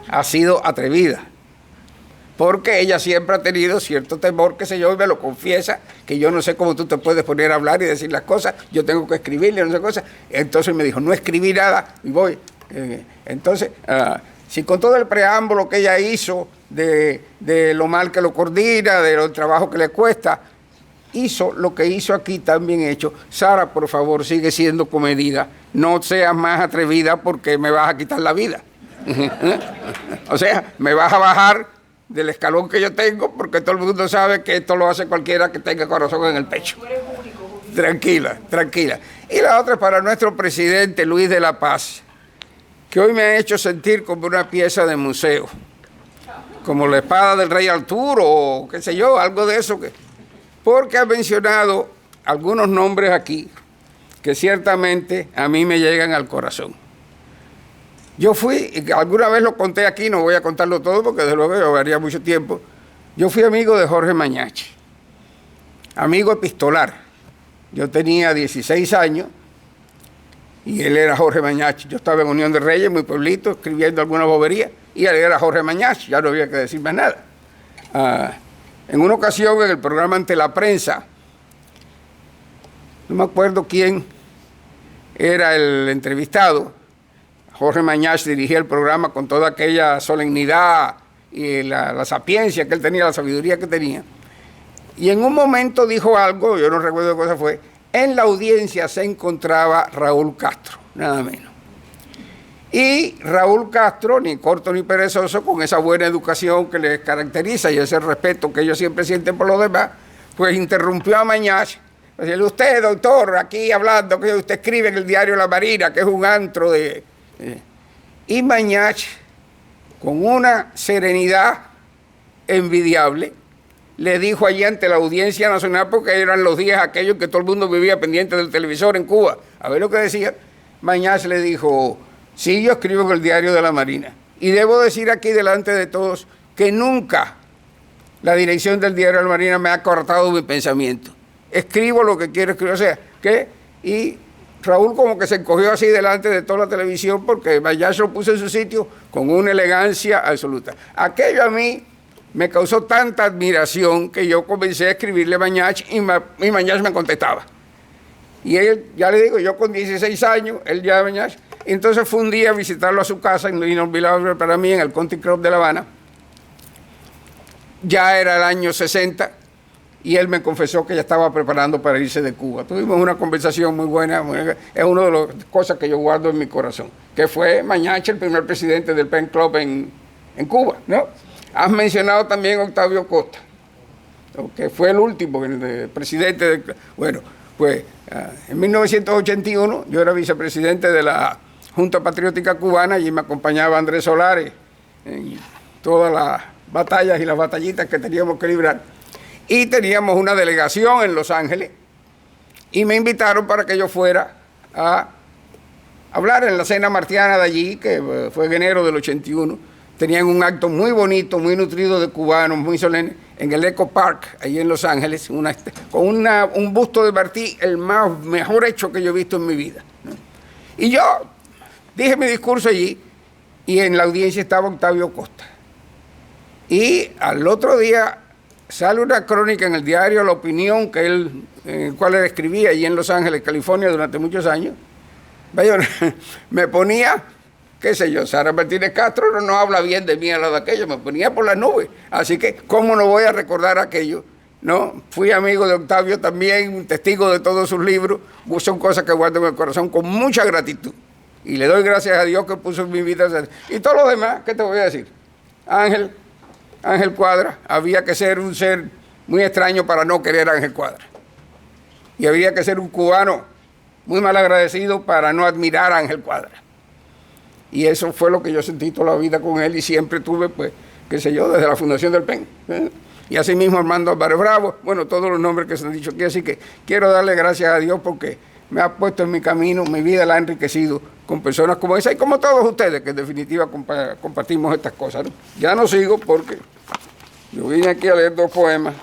ha sido atrevida, porque ella siempre ha tenido cierto temor, qué sé yo, y me lo confiesa, que yo no sé cómo tú te puedes poner a hablar y decir las cosas, yo tengo que escribirle, no sé cosas. Entonces me dijo, no escribí nada y voy. Entonces, si con todo el preámbulo que ella hizo, de lo mal que lo coordina, del trabajo que le cuesta, hizo lo que hizo aquí tan bien hecho. Sara, por favor, sigue siendo comedida, no seas más atrevida porque me vas a quitar la vida. O sea, me vas a bajar del escalón que yo tengo, porque todo el mundo sabe que esto lo hace cualquiera que tenga corazón en el pecho. Tranquila, tranquila. Y la otra es para nuestro presidente Luis de la Paz, que hoy me ha hecho sentir como una pieza de museo, como la espada del rey Arturo, o qué sé yo, algo de eso, porque ha mencionado algunos nombres aquí que ciertamente a mí me llegan al corazón. Yo fui, alguna vez lo conté aquí, no voy a contarlo todo porque desde luego llevaría mucho tiempo. Yo fui amigo de Jorge Mañachi, amigo epistolar. Yo tenía 16 años y él era Jorge Mañachi. Yo estaba en Unión de Reyes, muy pueblito, escribiendo alguna bobería, y él era Jorge Mañachi, ya no había que decir más nada. En una ocasión en el programa Ante la Prensa, no me acuerdo quién era el entrevistado. Jorge Mañachi dirigía el programa con toda aquella solemnidad y la sapiencia que él tenía, la sabiduría que tenía. Y en un momento dijo algo, yo no recuerdo qué cosa fue, en la audiencia se encontraba Raúl Castro, nada menos. Y Raúl Castro, ni corto ni perezoso, con esa buena educación que les caracteriza y ese respeto que ellos siempre sienten por los demás, pues interrumpió a Mañachi. Decirle, usted, doctor, aquí hablando, que usted escribe en el diario La Marina, que es un antro de... Y Mañachi, con una serenidad envidiable, le dijo allí ante la Audiencia Nacional, porque eran los días aquellos que todo el mundo vivía pendiente del televisor en Cuba, a ver lo que decía. Mañachi le dijo, sí, yo escribo en el diario de La Marina, y debo decir aquí delante de todos que nunca la dirección del diario de La Marina me ha cortado mi pensamiento. Escribo lo que quiero escribir, o sea, que... Y Raúl como que se encogió así delante de toda la televisión porque Mañachi lo puso en su sitio con una elegancia absoluta. Aquello a mí me causó tanta admiración que yo comencé a escribirle a Mañachi y Mañachi me contestaba. Y él, ya le digo, yo con 16 años, él ya Mañachi. Entonces fue un día a visitarlo a su casa, inolvidable para mí, en el Country Club de La Habana. Ya era el año 60. Y él me confesó que ya estaba preparando para irse de Cuba. Tuvimos una conversación muy buena, es una de las cosas que yo guardo en mi corazón, que fue Mañachi el primer presidente del Pen Club en Cuba, ¿no? Has mencionado también a Octavio Costa, que fue el último el presidente del... Bueno, pues en 1981 yo era vicepresidente de la Junta Patriótica Cubana y me acompañaba Andrés Solares en todas las batallas y las batallitas que teníamos que librar. Y teníamos una delegación en Los Ángeles y me invitaron para que yo fuera a hablar en la cena martiana de allí, que fue en enero del 81. Tenían un acto muy bonito, muy nutrido de cubanos, muy solemne, en el Echo Park, allí en Los Ángeles, con un busto de Martí, el mejor hecho que yo he visto en mi vida, ¿no? Y yo dije mi discurso allí y en la audiencia estaba Octavio Costa. Y al otro día sale una crónica en el diario La Opinión, en el cual él escribía allí en Los Ángeles, California, durante muchos años. Vaya, me ponía, qué sé yo, Sara Martínez Castro no habla bien de mí a lado de aquello, me ponía por las nubes. Así que, ¿cómo no voy a recordar aquello? ¿No? Fui amigo de Octavio también, testigo de todos sus libros, son cosas que guardo en el corazón con mucha gratitud. Y le doy gracias a Dios que puso en mi vida. Y todo lo demás, ¿qué te voy a decir? Ángel Cuadra, había que ser un ser muy extraño para no querer a Ángel Cuadra. Y había que ser un cubano muy mal agradecido para no admirar a Ángel Cuadra. Y eso fue lo que yo sentí toda la vida con él y siempre tuve, pues, qué sé yo, desde la fundación del PEN. Y así mismo Armando Álvarez Bravo, bueno, todos los nombres que se han dicho aquí. Así que quiero darle gracias a Dios porque me ha puesto en mi camino, mi vida la ha enriquecido con personas como esa y como todos ustedes, que en definitiva compartimos estas cosas, ¿no? Ya no sigo porque yo vine aquí a leer 2 poemas.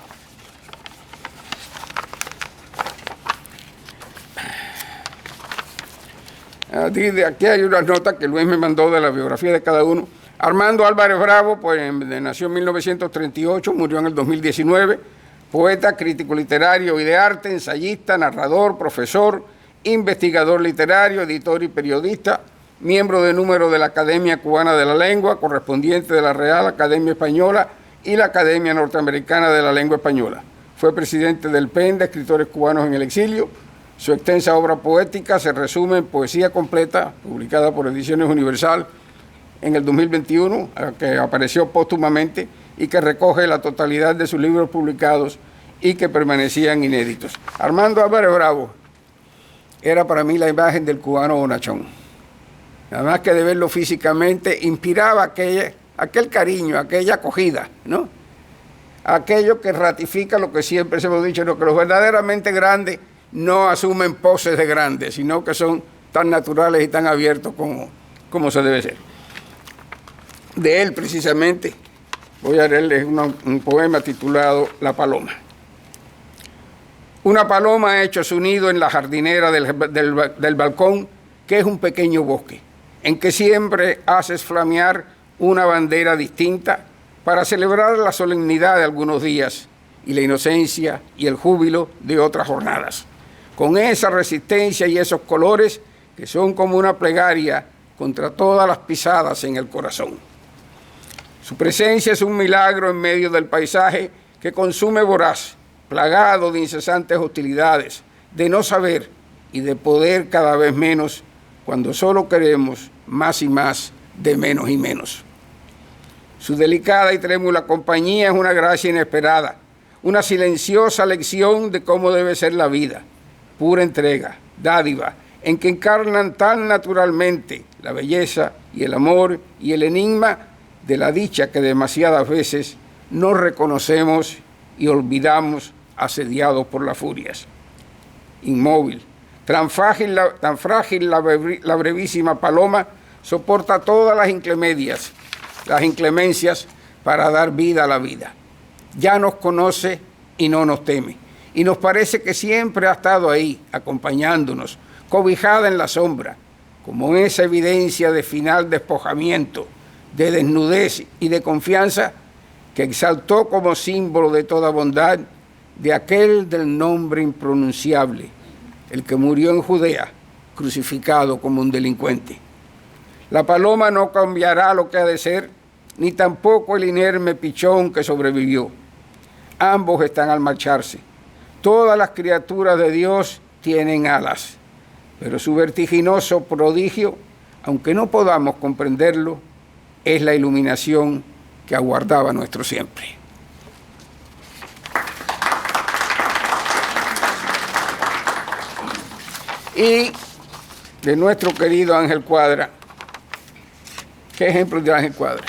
Aquí hay unas notas que Luis me mandó de la biografía de cada uno. Armando Álvarez Bravo, pues nació en 1938, murió en el 2019, poeta, crítico literario y de arte, ensayista, narrador, profesor, investigador literario, editor y periodista, miembro de número de la Academia Cubana de la Lengua, correspondiente de la Real Academia Española y la Academia Norteamericana de la Lengua Española. Fue presidente del PEN de Escritores Cubanos en el Exilio. Su extensa obra poética se resume en Poesía Completa, publicada por Ediciones Universal en el 2021, que apareció póstumamente y que recoge la totalidad de sus libros publicados y que permanecían inéditos. Armando Álvarez Bravo era para mí la imagen del cubano bonachón. Nada más que de verlo físicamente, inspiraba aquel cariño, aquella acogida, ¿no? Aquello que ratifica lo que siempre se hemos dicho, ¿no? Que los verdaderamente grandes no asumen poses de grandes, sino que son tan naturales y tan abiertos como se debe ser. De él, precisamente, voy a leerles un poema titulado La Paloma. Una paloma ha hecho su nido en la jardinera del balcón, que es un pequeño bosque, en que siempre haces flamear una bandera distinta para celebrar la solemnidad de algunos días y la inocencia y el júbilo de otras jornadas, con esa resistencia y esos colores que son como una plegaria contra todas las pisadas en el corazón. Su presencia es un milagro en medio del paisaje que consume voraz, plagado de incesantes hostilidades, de no saber y de poder cada vez menos, cuando solo queremos más y más de menos y menos. Su delicada y trémula compañía es una gracia inesperada, una silenciosa lección de cómo debe ser la vida, pura entrega, dádiva, en que encarnan tan naturalmente la belleza y el amor y el enigma de la dicha que demasiadas veces no reconocemos y olvidamos asediados por las furias. Inmóvil, tan frágil la brevísima paloma soporta todas las inclemencias para dar vida a la vida. Ya nos conoce y no nos teme, y nos parece que siempre ha estado ahí, acompañándonos, cobijada en la sombra, como esa evidencia de final despojamiento, de desnudez y de confianza que exaltó como símbolo de toda bondad de aquel del nombre impronunciable, el que murió en Judea, crucificado como un delincuente. La paloma no cambiará lo que ha de ser, ni tampoco el inerme pichón que sobrevivió. Ambos están al marcharse. Todas las criaturas de Dios tienen alas, pero su vertiginoso prodigio, aunque no podamos comprenderlo, es la iluminación que aguardaba nuestro siempre. Y de nuestro querido Ángel Cuadra, ¿qué ejemplos de Ángel Cuadra?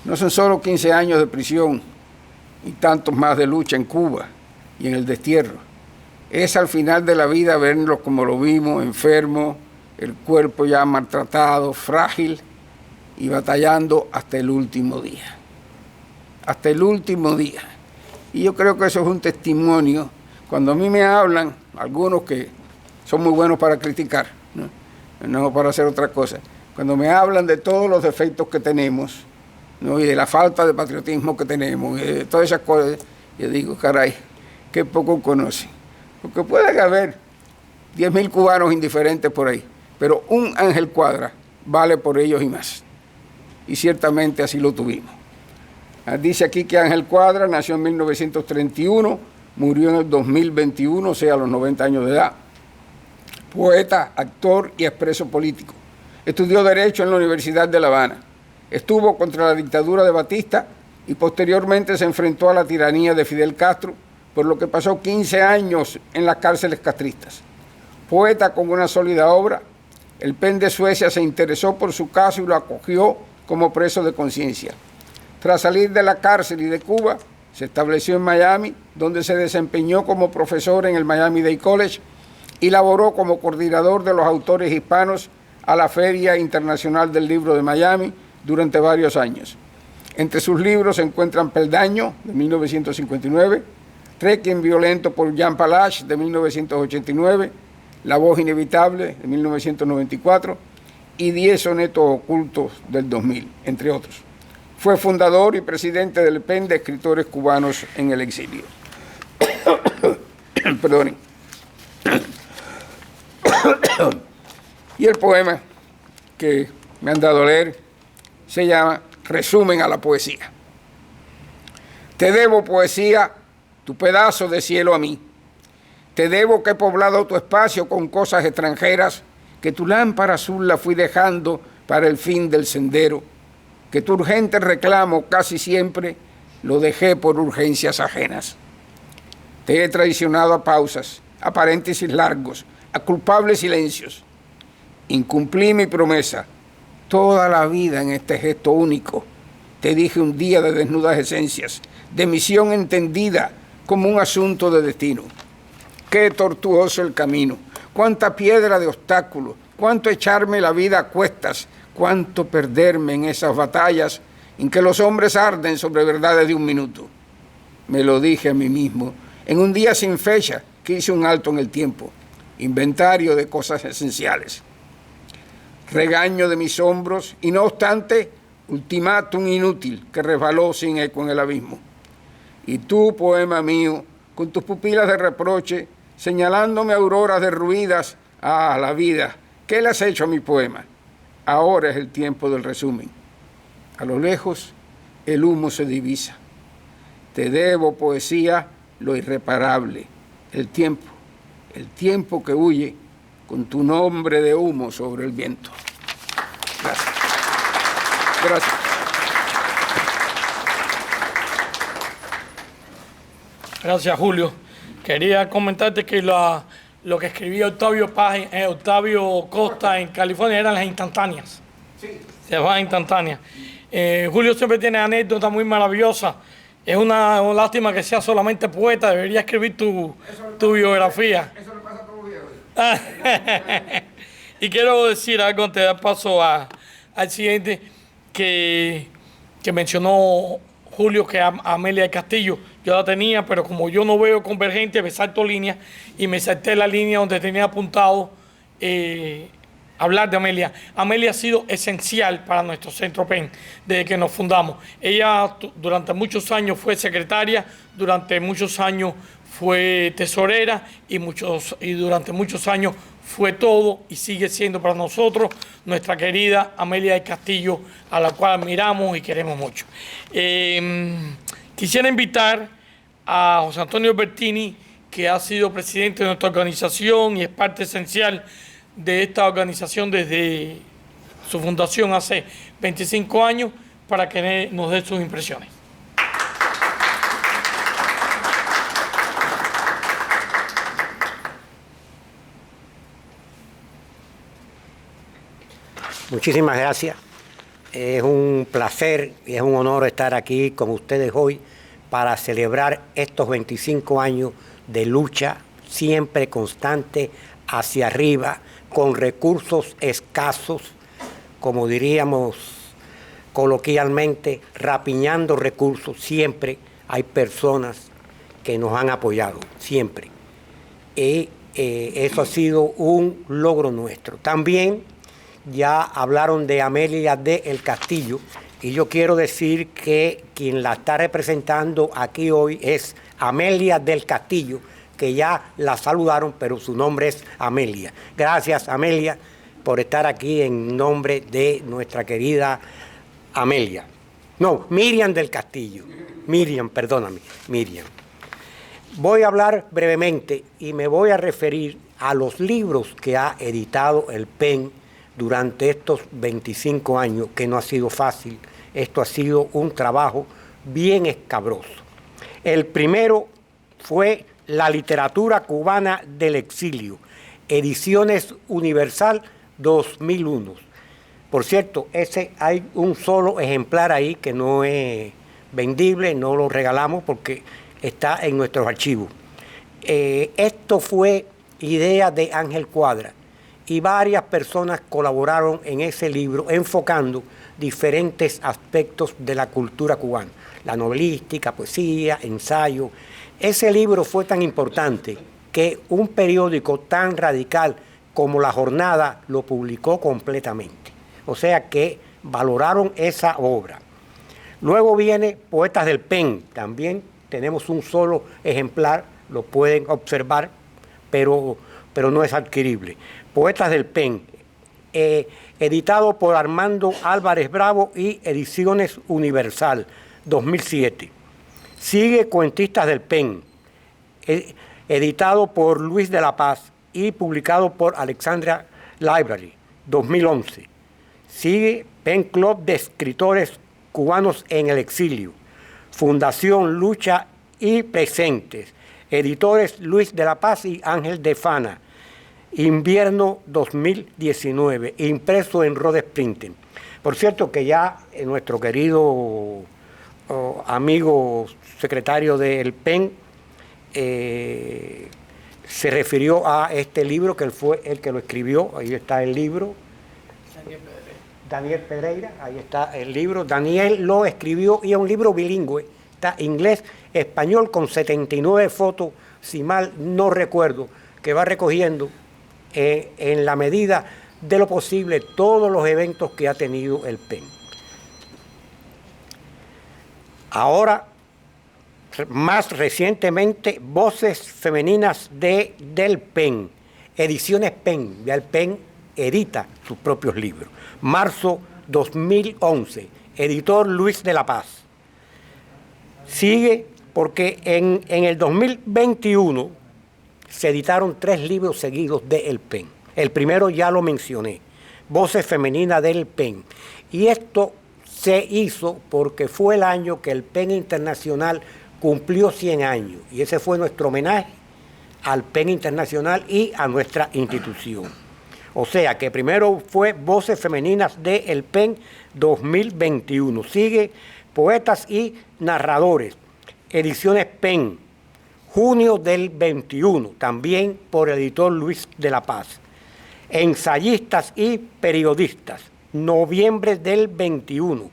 No son solo 15 años de prisión y tantos más de lucha en Cuba y en el destierro. Es al final de la vida verlo como lo vimos, enfermo, el cuerpo ya maltratado, frágil y batallando hasta el último día. Hasta el último día. Y yo creo que eso es un testimonio. Cuando a mí me hablan, algunos que son muy buenos para criticar, no para hacer otra cosa, cuando me hablan de todos los defectos que tenemos, ¿no? Y de la falta de patriotismo que tenemos, y de todas esas cosas, yo digo, caray, qué poco conocen. Porque puede haber 10.000 cubanos indiferentes por ahí, pero un Ángel Cuadra vale por ellos y más. Y ciertamente así lo tuvimos. Dice aquí que Ángel Cuadra nació en 1931, murió en el 2021, o sea, a los 90 años de edad. Poeta, actor y expreso político. Estudió Derecho en la Universidad de La Habana. Estuvo contra la dictadura de Batista y posteriormente se enfrentó a la tiranía de Fidel Castro, por lo que pasó 15 años en las cárceles castristas. Poeta con una sólida obra, el PEN de Suecia se interesó por su caso y lo acogió como preso de conciencia. Tras salir de la cárcel y de Cuba, se estableció en Miami, donde se desempeñó como profesor en el Miami-Dade College y laboró como coordinador de los autores hispanos a la Feria Internacional del Libro de Miami durante varios años. Entre sus libros se encuentran Peldaño, de 1959, Requiem violento por Jean Palach, de 1989, La voz inevitable, de 1994, y 10 sonetos ocultos del 2000, entre otros. Fue fundador y presidente del PEN de escritores cubanos en el exilio. Perdonen. Y el poema que me han dado a leer se llama Resumen a la poesía. Te debo, poesía, tu pedazo de cielo a mí. Te debo que he poblado tu espacio con cosas extranjeras, que tu lámpara azul la fui dejando para el fin del sendero, que tu urgente reclamo casi siempre lo dejé por urgencias ajenas. Te he traicionado a pausas, a paréntesis largos, a culpables silencios. Incumplí mi promesa, toda la vida en este gesto único. Te dije un día de desnudas esencias, de misión entendida como un asunto de destino. Qué tortuoso el camino, cuánta piedra de obstáculos, cuánto echarme la vida a cuestas, cuánto perderme en esas batallas en que los hombres arden sobre verdades de un minuto. Me lo dije a mí mismo, en un día sin fecha que hice un alto en el tiempo, inventario de cosas esenciales. Regaño de mis hombros y no obstante, ultimátum inútil que resbaló sin eco en el abismo. Y tú, poema mío, con tus pupilas de reproche, señalándome auroras derruidas, ah, la vida, ¿qué le has hecho a mi poema? Ahora es el tiempo del resumen. A lo lejos, el humo se divisa. Te debo, poesía, lo irreparable, el tiempo que huye con tu nombre de humo sobre el viento. Gracias. Gracias. Gracias, Julio. Quería comentarte que lo que escribía Octavio Costa en California eran las instantáneas. Sí. Se llamaban instantáneas. Julio siempre tiene anécdotas muy maravillosas. Es una lástima que sea solamente poeta. Debería escribir tu biografía. Eso le pasa a todos los días. Y quiero decir algo antes de dar paso al siguiente, que mencionó Julio, que Amelia del Castillo, yo la tenía, pero como yo no veo convergente, me salto líneas y me salté la línea donde tenía apuntado hablar de Amelia. Amelia ha sido esencial para nuestro Centro PEN desde que nos fundamos. Ella durante muchos años fue secretaria, durante muchos años fue tesorera y durante muchos años fue todo y sigue siendo para nosotros nuestra querida Amelia del Castillo, a la cual admiramos y queremos mucho. Quisiera invitar a José Antonio Bertini, que ha sido presidente de nuestra organización y es parte esencial de esta organización desde su fundación hace 25 años, para que nos dé sus impresiones. Muchísimas gracias. Es un placer y es un honor estar aquí con ustedes hoy para celebrar estos 25 años de lucha siempre constante hacia arriba, con recursos escasos, como diríamos coloquialmente, rapiñando recursos. Siempre hay personas que nos han apoyado, siempre. Y eso ha sido un logro nuestro. También ya hablaron de Amelia del Castillo, y yo quiero decir que quien la está representando aquí hoy es Amelia del Castillo, que ya la saludaron, pero su nombre es Amelia. Gracias, Amelia, por estar aquí en nombre de nuestra querida Amelia. No, Miriam del Castillo. Miriam, perdóname, Miriam. Voy a hablar brevemente y me voy a referir a los libros que ha editado el PEN durante estos 25 años, que no ha sido fácil. Esto ha sido un trabajo bien escabroso. El primero fue La literatura cubana del exilio, Ediciones Universal, 2001. Por cierto, ese hay un solo ejemplar ahí que no es vendible, no lo regalamos porque está en nuestros archivos. Esto fue idea de Ángel Cuadra y varias personas colaboraron en ese libro enfocando diferentes aspectos de la cultura cubana, la novelística, poesía, ensayo. Ese libro fue tan importante que un periódico tan radical como La Jornada lo publicó completamente. O sea que valoraron esa obra. Luego viene Poetas del Pen, también tenemos un solo ejemplar, lo pueden observar, pero no es adquirible. Poetas del Pen, editado por Armando Álvarez Bravo y Ediciones Universal, 2007. Sigue Cuentistas del Pen, editado por Luis de la Paz y publicado por Alexandria Library, 2011. Sigue Pen Club de Escritores Cubanos en el Exilio, Fundación Lucha y Presentes, editores Luis de la Paz y Ángel de Fana, Invierno 2019, impreso en Rhodes Printing. Por cierto que ya nuestro querido amigo secretario del PEN se refirió a este libro, que él fue el que lo escribió. Ahí está el libro. Daniel Pedreira, ahí está el libro. Daniel lo escribió y es un libro bilingüe, está inglés, español, con 79 fotos, si mal no recuerdo, que va recogiendo en la medida de lo posible todos los eventos que ha tenido el PEN. Ahora, más recientemente, Voces Femeninas del PEN, Ediciones PEN, ya el PEN edita sus propios libros. Marzo 2011, editor Luis de la Paz. Sigue porque en el 2021 se editaron 3 libros seguidos de El PEN. El primero ya lo mencioné, Voces Femeninas del PEN. Y esto se hizo porque fue el año que el PEN Internacional cumplió 100 años. Y ese fue nuestro homenaje al PEN Internacional y a nuestra institución. O sea que primero fue Voces Femeninas del PEN 2021. Sigue Poetas y Narradores, Ediciones PEN, junio del 21, también por el editor Luis de la Paz. Ensayistas y Periodistas, noviembre del 21,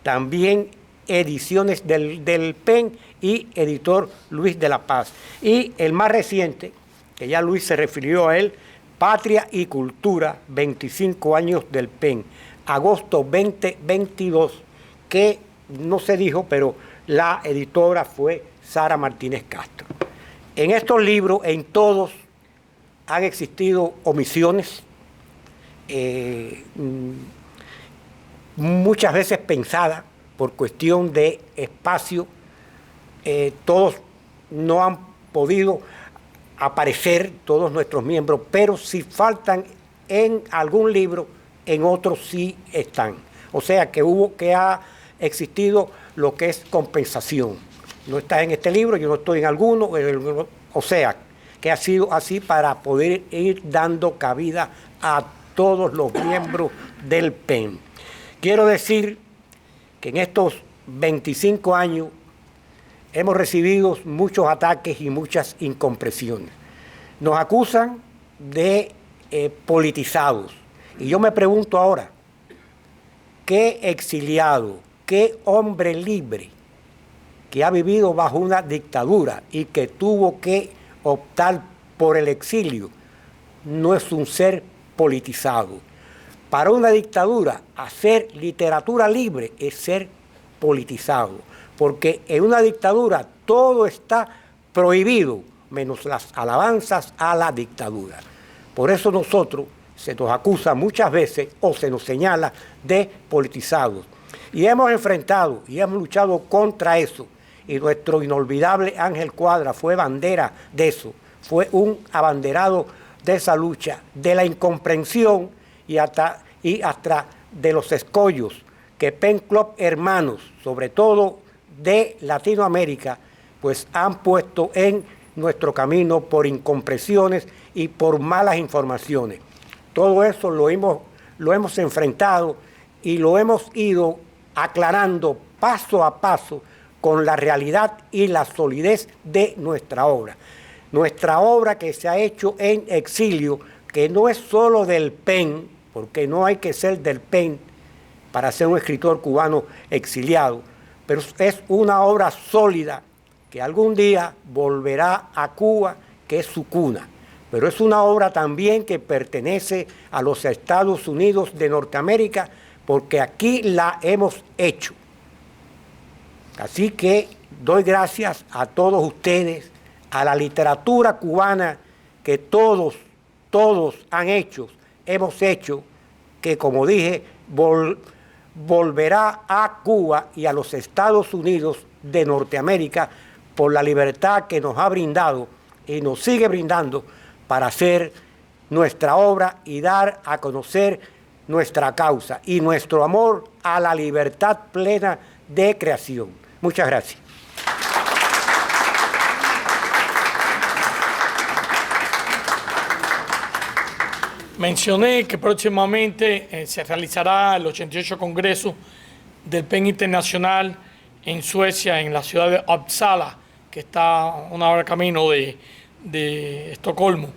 también Ediciones del PEN y editor Luis de la Paz. Y el más reciente, que ya Luis se refirió a él, Patria y Cultura, 25 años del PEN, agosto 2022, que no se dijo, pero la editora fue Sara Martínez Castro. En estos libros, en todos, han existido omisiones, muchas veces pensadas por cuestión de espacio. Todos no han podido aparecer, todos nuestros miembros, pero si faltan en algún libro, en otros sí están. O sea que ha existido lo que es compensación. No está en este libro, yo no estoy en alguno, o sea que ha sido así para poder ir dando cabida a todos los miembros del PEN. Quiero decir que en estos 25 años hemos recibido muchos ataques y muchas incomprensiones. Nos acusan de politizados. Y yo me pregunto ahora, ¿qué exiliado, qué hombre libre que ha vivido bajo una dictadura y que tuvo que optar por el exilio no es un ser politizado? Para una dictadura, hacer literatura libre es ser politizado, porque en una dictadura todo está prohibido, menos las alabanzas a la dictadura. Por eso nosotros se nos acusa muchas veces o se nos señala de politizados. Y hemos enfrentado y hemos luchado contra eso. Y nuestro inolvidable Ángel Cuadra fue bandera de eso, fue un abanderado de esa lucha, de la incomprensión y hasta de los escollos que PEN Club hermanos, sobre todo de Latinoamérica, pues han puesto en nuestro camino por incomprensiones y por malas informaciones. todo eso lo hemos enfrentado y lo hemos ido aclarando paso a paso con la realidad y la solidez de nuestra obra. Nuestra obra que se ha hecho en exilio, que no es solo del PEN, porque no hay que ser del PEN para ser un escritor cubano exiliado, pero es una obra sólida que algún día volverá a Cuba, que es su cuna. Pero es una obra también que pertenece a los Estados Unidos de Norteamérica, porque aquí la hemos hecho. Así que doy gracias a todos ustedes, a la literatura cubana que todos hemos hecho, que como dije, volverá a Cuba y a los Estados Unidos de Norteamérica por la libertad que nos ha brindado y nos sigue brindando para hacer nuestra obra y dar a conocer nuestra causa y nuestro amor a la libertad plena de creación. Muchas gracias. Mencioné que próximamente se realizará el 88 Congreso del PEN Internacional en Suecia, en la ciudad de Uppsala, que está a una hora de camino de Estocolmo.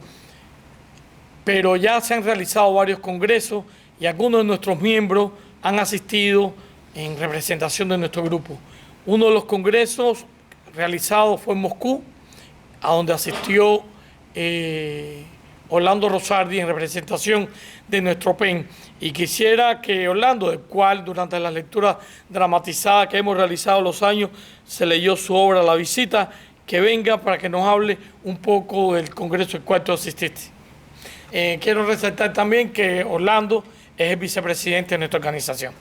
Pero ya se han realizado varios congresos y algunos de nuestros miembros han asistido en representación de nuestro grupo. Uno de los congresos realizados fue en Moscú, a donde asistió Orlando Rosardi en representación de nuestro PEN. Y quisiera que Orlando, del cual durante la lectura dramatizada que hemos realizado los años, se leyó su obra La Visita, que venga para que nos hable un poco del congreso al cual tú asististe. Quiero resaltar también que Orlando es el vicepresidente de nuestra organización.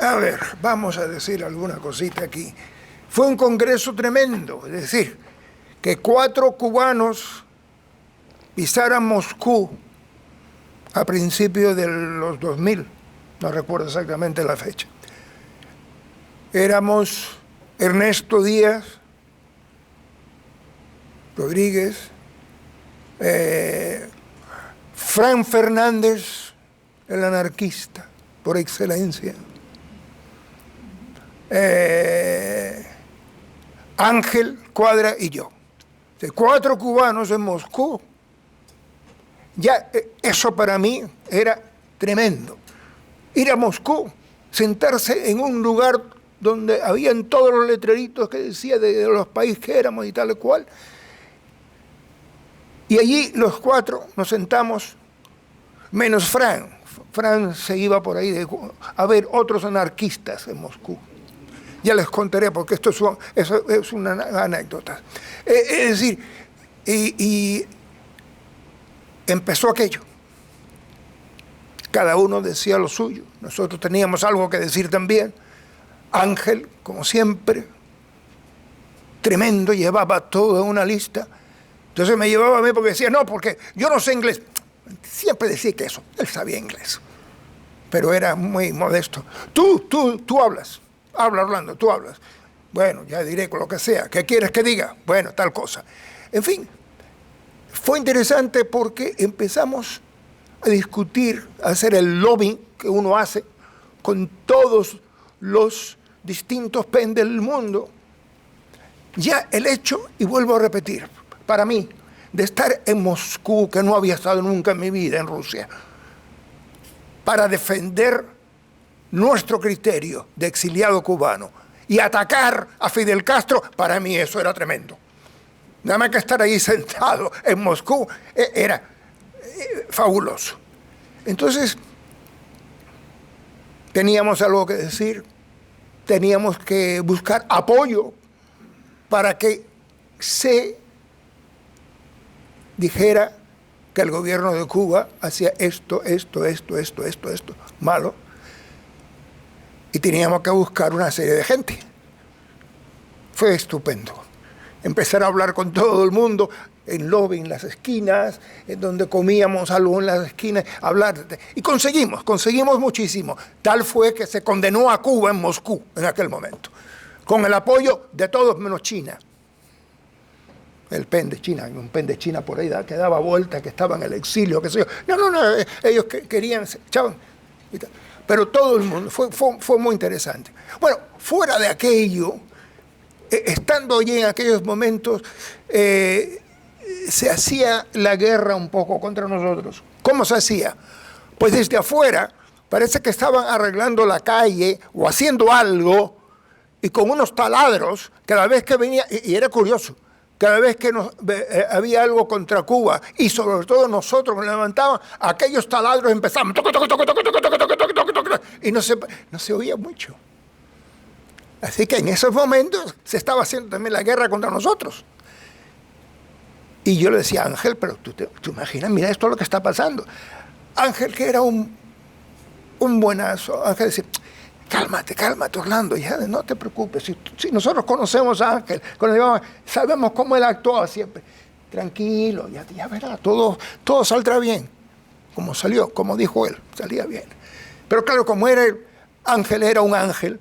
A ver, vamos a decir alguna cosita aquí. Fue un congreso tremendo, es decir, que 4 cubanos pisaran Moscú a principios de los 2000, no recuerdo exactamente la fecha. Éramos Ernesto Díaz Rodríguez, Fran Fernández, el anarquista por excelencia, Ángel Cuadra y yo. De 4 cubanos en Moscú. Ya eso para mí era tremendo. Ir a Moscú, sentarse en un lugar donde habían todos los letreritos que decía de los países que éramos y tal y cual. Y allí los 4 nos sentamos, menos Fran. Fran se iba por ahí a ver otros anarquistas en Moscú. Ya les contaré porque esto es una anécdota. Es decir, y empezó aquello. Cada uno decía lo suyo. Nosotros teníamos algo que decir también. Ángel, como siempre, tremendo, llevaba toda una lista. Entonces me llevaba a mí porque decía, no, porque yo no sé inglés. Siempre decía que eso, él sabía inglés. Pero era muy modesto. Tú hablas. Habla, Orlando, tú hablas. Bueno, ya diré con lo que sea. ¿Qué quieres que diga? Bueno, tal cosa. En fin, fue interesante porque empezamos a discutir, a hacer el lobby que uno hace con todos los distintos PEN del mundo. Ya el hecho, y vuelvo a repetir, para mí, de estar en Moscú, que no había estado nunca en mi vida en Rusia, para defender nuestro criterio de exiliado cubano y atacar a Fidel Castro, para mí eso era tremendo. Nada más que estar ahí sentado en Moscú era fabuloso. Entonces, teníamos algo que decir, teníamos que buscar apoyo para que se dijera que el gobierno de Cuba hacía esto, malo. Y teníamos que buscar una serie de gente. Fue estupendo. empezar a hablar con todo el mundo, en lobby, en las esquinas, en donde comíamos algo en las esquinas, hablar. Y conseguimos muchísimo. Tal fue que se condenó a Cuba en Moscú en aquel momento, con el apoyo de todos menos China. El PEN de China, un PEN de China por ahí que daba vuelta, que estaba en el exilio, qué sé yo. No, ellos querían, echaban. Pero todo el mundo, fue muy interesante. Bueno, fuera de aquello, estando allí en aquellos momentos, se hacía la guerra un poco contra nosotros. ¿Cómo se hacía? Pues desde afuera, parece que estaban arreglando la calle o haciendo algo, y con unos taladros, cada vez que venía, y era curioso, cada vez que había algo contra Cuba, y sobre todo nosotros nos levantaban, aquellos taladros empezaban, y no se oía mucho. Así que en esos momentos se estaba haciendo también la guerra contra nosotros. Y yo le decía a Ángel, pero tú imaginas, mira esto es lo que está pasando. Ángel, que era un buenazo, Ángel decía, cálmate, Orlando, ya no te preocupes. Si nosotros conocemos a Ángel, sabemos cómo él actuaba siempre. Tranquilo, ya verá, todo saldrá bien. Como salió, como dijo él, salía bien. Pero claro, como Ángel era un ángel,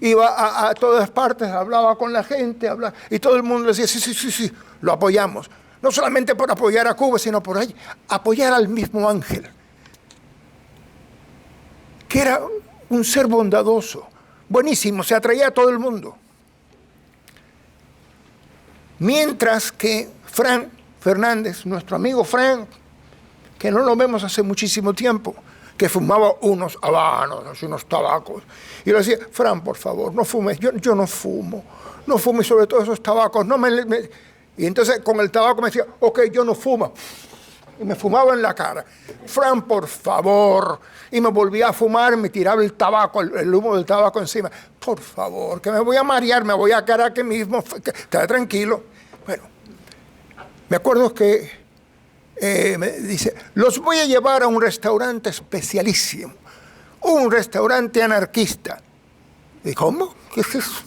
iba a todas partes, hablaba con la gente, y todo el mundo decía, sí, lo apoyamos. No solamente por apoyar a Cuba, sino por apoyar al mismo Ángel, que era un ser bondadoso, buenísimo, se atraía a todo el mundo. Mientras que Frank Fernández, nuestro amigo Frank, que no lo vemos hace muchísimo tiempo, que fumaba unos habanos, unos tabacos, y le decía, Frank, por favor, no fumes, yo no fumo, sobre todo esos tabacos, y entonces con el tabaco me decía, ok, yo no fumo, y me fumaba en la cara. Frank, por favor, y me volvía a fumar, me tiraba el tabaco, el humo del tabaco encima. Por favor, que me voy a marear, me voy a quedar aquí mismo, queda tranquilo. Bueno, me acuerdo que me dice, los voy a llevar a un restaurante especialísimo, un restaurante anarquista. ¿Y cómo? ¿Qué es eso?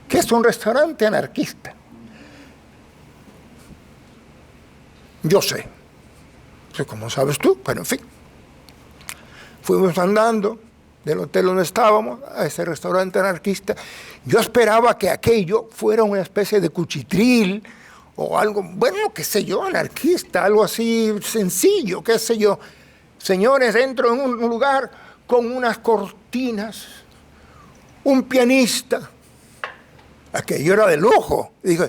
¿Qué es un restaurante anarquista? Yo sé. ¿Cómo sabes tú? Pero en fin. Fuimos andando del hotel donde estábamos a ese restaurante anarquista. Yo esperaba que aquello fuera una especie de cuchitril o algo, bueno, qué sé yo, anarquista, algo así sencillo, qué sé yo. Señores, entro en un lugar con unas cortinas, un pianista. Aquello era de lujo. Y digo,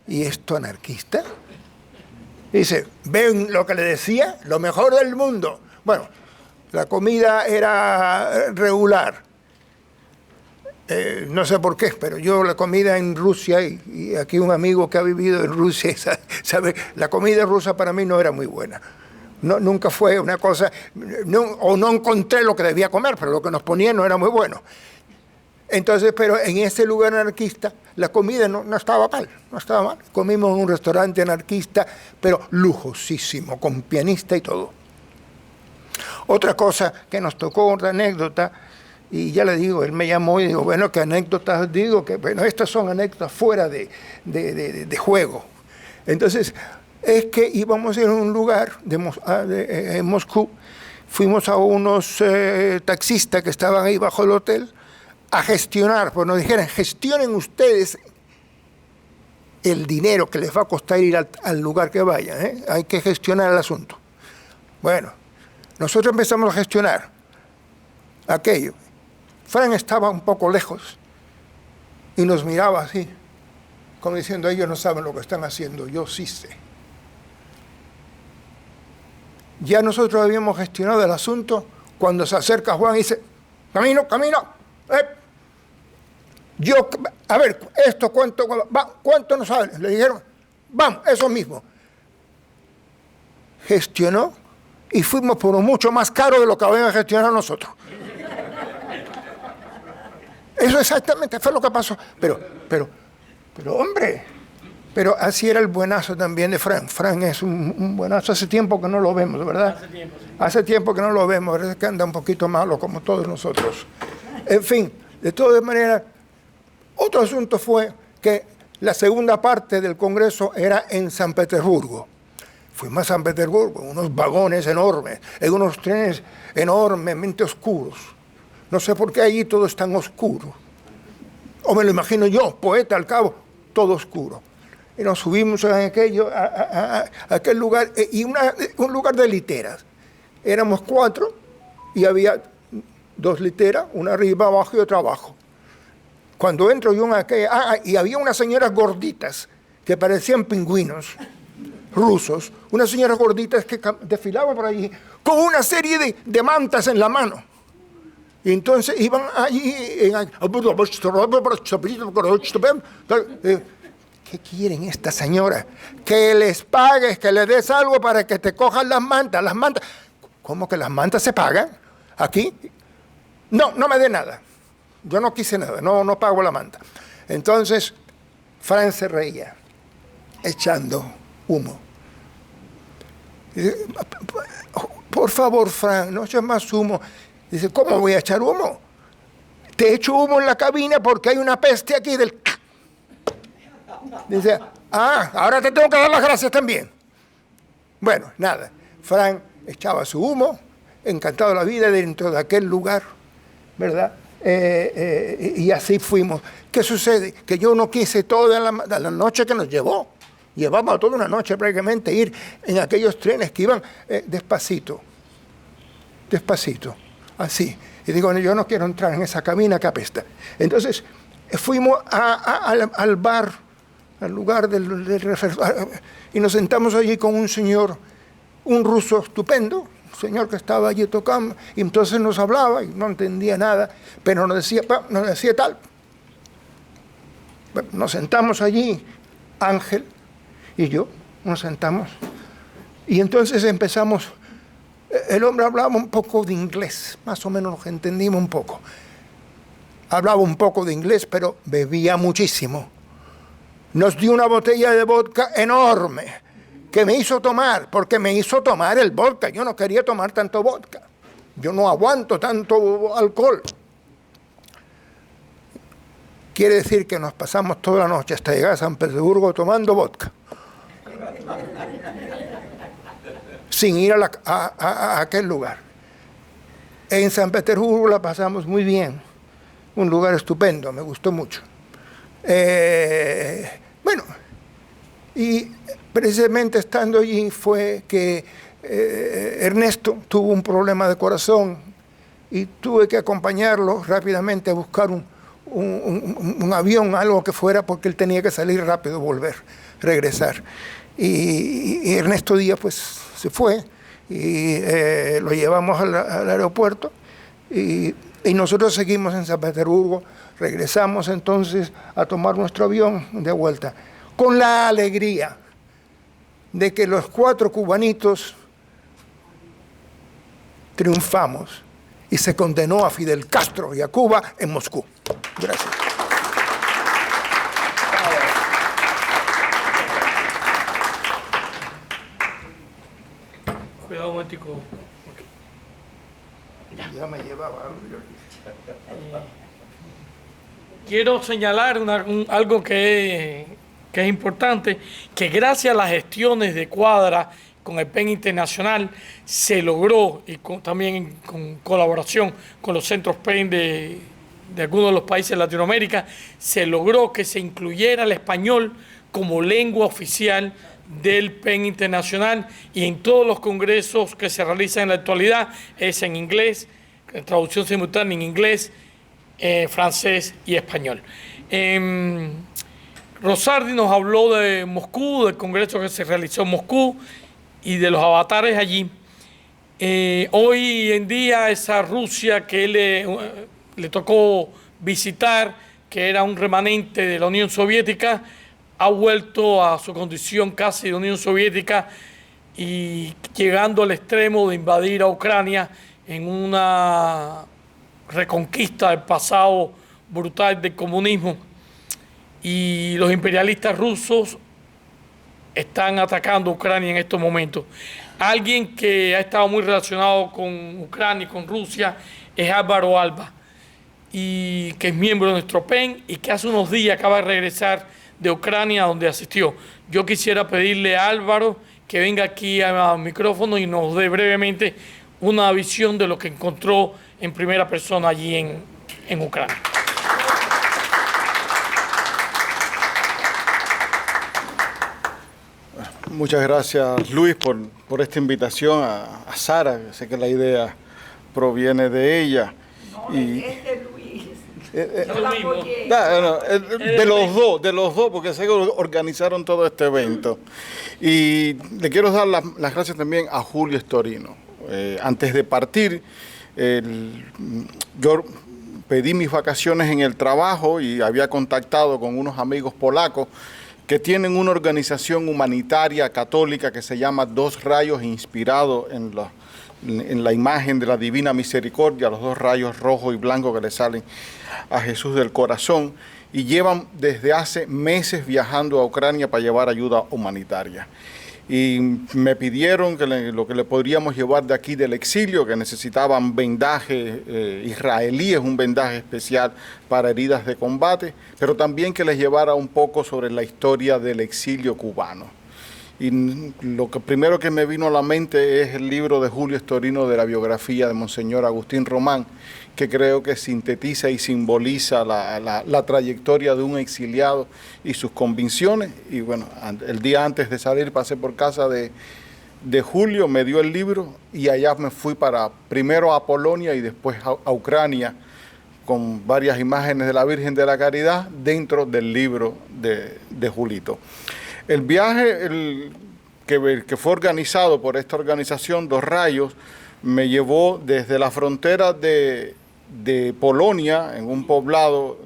¿y esto anarquista? Dice, ¿ven lo que le decía? Lo mejor del mundo. Bueno, la comida era regular. No sé por qué, pero yo la comida en Rusia, y aquí un amigo que ha vivido en Rusia, sabe, la comida rusa para mí no era muy buena. No, nunca fue una cosa, no encontré lo que debía comer, pero lo que nos ponían no era muy bueno. Entonces, pero en ese lugar anarquista, la comida no estaba mal, no estaba mal. Comimos en un restaurante anarquista, pero lujosísimo, con pianista y todo. Otra cosa que nos tocó, otra anécdota, y ya le digo, él me llamó y digo, bueno, ¿qué anécdotas digo? Que bueno, estas son anécdotas fuera de juego. Entonces, es que íbamos a ir a un lugar en Moscú, fuimos a unos taxistas que estaban ahí bajo el hotel, a gestionar, pues nos dijeron, gestionen ustedes el dinero que les va a costar ir al lugar que vayan, ¿eh? Hay que gestionar el asunto. Bueno, nosotros empezamos a gestionar aquello. Frank estaba un poco lejos y nos miraba así, como diciendo, ellos no saben lo que están haciendo, yo sí sé. Ya nosotros habíamos gestionado el asunto cuando se acerca Juan y dice, camino. A ver, esto ¿cuánto nos sale? Le dijeron, vamos, eso mismo. Gestionó y fuimos por un mucho más caro de lo que habíamos gestionado nosotros. Eso exactamente fue lo que pasó. Pero hombre, pero así era el buenazo también de Frank. Frank es un buenazo. Hace tiempo que no lo vemos, ¿verdad? Hace tiempo que no lo vemos, ¿verdad? Que anda un poquito malo como todos nosotros. En fin, de todas maneras, otro asunto fue que La segunda parte del Congreso era en San Petersburgo. Fuimos a San Petersburgo, unos vagones enormes, en unos trenes enormemente oscuros. No sé por qué allí todo es tan oscuro. O me lo imagino yo, poeta al cabo, todo oscuro. Y nos subimos a aquel lugar, y un lugar de literas. Éramos 4 y había 2 literas, una arriba, abajo y otra abajo. Cuando entro yo en aquella... y había unas señoras gorditas que parecían pingüinos rusos, unas señoras gorditas que desfilaban por allí con una serie de mantas en la mano. Y entonces iban allí... ¿Qué quieren estas señoras? Que les pagues, que les des algo para que te cojan las mantas. Las mantas... ¿Cómo que las mantas se pagan? ¿Aquí? No, no me dé nada. Yo no quise nada, no pago la manta. Entonces, Fran se reía, echando humo. Dice, por favor, Fran, no eches más humo. Dice, ¿cómo voy a echar humo? Te echo humo en la cabina porque hay una peste aquí del... Dice, ahora te tengo que dar las gracias también. Bueno, nada. Fran echaba su humo, encantado de la vida dentro de aquel lugar, ¿verdad? Y así fuimos. ¿Qué sucede? Que yo no quise toda la noche que nos llevó. Llevamos toda una noche prácticamente ir en aquellos trenes que iban despacito, así. Y digo, yo no quiero entrar en esa cabina que apesta. Entonces fuimos al bar, al lugar del refresco, y nos sentamos allí con un señor, un ruso estupendo, señor que estaba allí tocando, y entonces nos hablaba y no entendía nada, pero nos decía tal. Nos sentamos allí, Ángel y yo, nos sentamos, y entonces empezamos, el hombre hablaba un poco de inglés, más o menos nos entendimos un poco. Hablaba un poco de inglés, pero bebía muchísimo. Nos dio una botella de vodka enorme, que me hizo tomar, porque me hizo tomar el vodka. Yo no quería tomar tanto vodka. Yo no aguanto tanto alcohol. Quiere decir que nos pasamos toda la noche hasta llegar a San Petersburgo tomando vodka. Sin ir a aquel lugar. En San Petersburgo la pasamos muy bien. Un lugar estupendo, me gustó mucho. Bueno, y precisamente estando allí fue que Ernesto tuvo un problema de corazón y tuve que acompañarlo rápidamente a buscar un avión, algo que fuera, porque él tenía que salir rápido, regresar. Y Ernesto Díaz pues se fue y lo llevamos al aeropuerto y nosotros seguimos en San Petersburgo. Regresamos entonces a tomar nuestro avión de vuelta, con la alegría de que los 4 cubanitos triunfamos y se condenó a Fidel Castro y a Cuba en Moscú. Gracias. Cuidado un momentico. Ya me llevaba. Quiero señalar algo que es importante, que gracias a las gestiones de Cuadra con el PEN Internacional se logró, y también con colaboración con los centros PEN de algunos de los países de Latinoamérica, se logró que se incluyera el español como lengua oficial del PEN Internacional, y en todos los congresos que se realizan en la actualidad es en inglés, traducción simultánea en inglés, francés y español. Rosardi nos habló de Moscú, del congreso que se realizó en Moscú y de los avatares allí. Hoy en día esa Rusia que le tocó visitar, que era un remanente de la Unión Soviética, ha vuelto a su condición casi de Unión Soviética y llegando al extremo de invadir a Ucrania en una reconquista del pasado brutal del comunismo. Y los imperialistas rusos están atacando a Ucrania en estos momentos. Alguien que ha estado muy relacionado con Ucrania y con Rusia es Álvaro Alba, y que es miembro de nuestro PEN y que hace unos días acaba de regresar de Ucrania donde asistió. Yo quisiera pedirle a Álvaro que venga aquí al micrófono y nos dé brevemente una visión de lo que encontró en primera persona allí en Ucrania. Muchas gracias, Luis, por esta invitación a Sara. Sé que la idea proviene de ella. No, es de Luis. Yo la apoyé. De los dos, porque sé que organizaron todo este evento. Y le quiero dar las gracias también a Julio Storino. Antes de partir, yo pedí mis vacaciones en el trabajo y había contactado con unos amigos polacos que tienen una organización humanitaria católica que se llama Dos Rayos, inspirado en la imagen de la Divina Misericordia, los dos rayos rojo y blanco que le salen a Jesús del corazón, y llevan desde hace meses viajando a Ucrania para llevar ayuda humanitaria. Y me pidieron que lo que le podríamos llevar de aquí del exilio, que necesitaban vendajes israelíes, un vendaje especial para heridas de combate, pero también que les llevara un poco sobre la historia del exilio cubano. Y lo que primero que me vino a la mente es el libro de Julio Storino de la biografía de Monseñor Agustín Román, que creo que sintetiza y simboliza la trayectoria de un exiliado y sus convicciones. Y bueno, el día antes de salir pasé por casa de Julio, me dio el libro y allá me fui primero a Polonia y después a Ucrania, con varias imágenes de la Virgen de la Caridad dentro del libro de Julito. El viaje que fue organizado por esta organización Dos Rayos me llevó desde la frontera de Polonia, en un poblado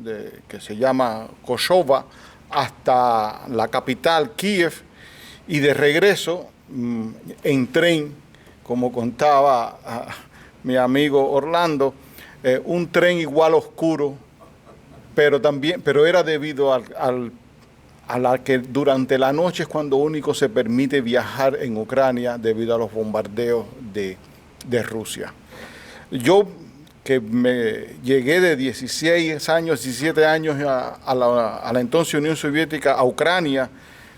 que se llama Koszowa, hasta la capital, Kiev, y de regreso en tren, como contaba mi amigo Orlando, un tren igual oscuro, pero era debido a la que durante la noche es cuando único se permite viajar en Ucrania debido a los bombardeos de Rusia. Yo, que me llegué de 17 años a la entonces Unión Soviética, a Ucrania,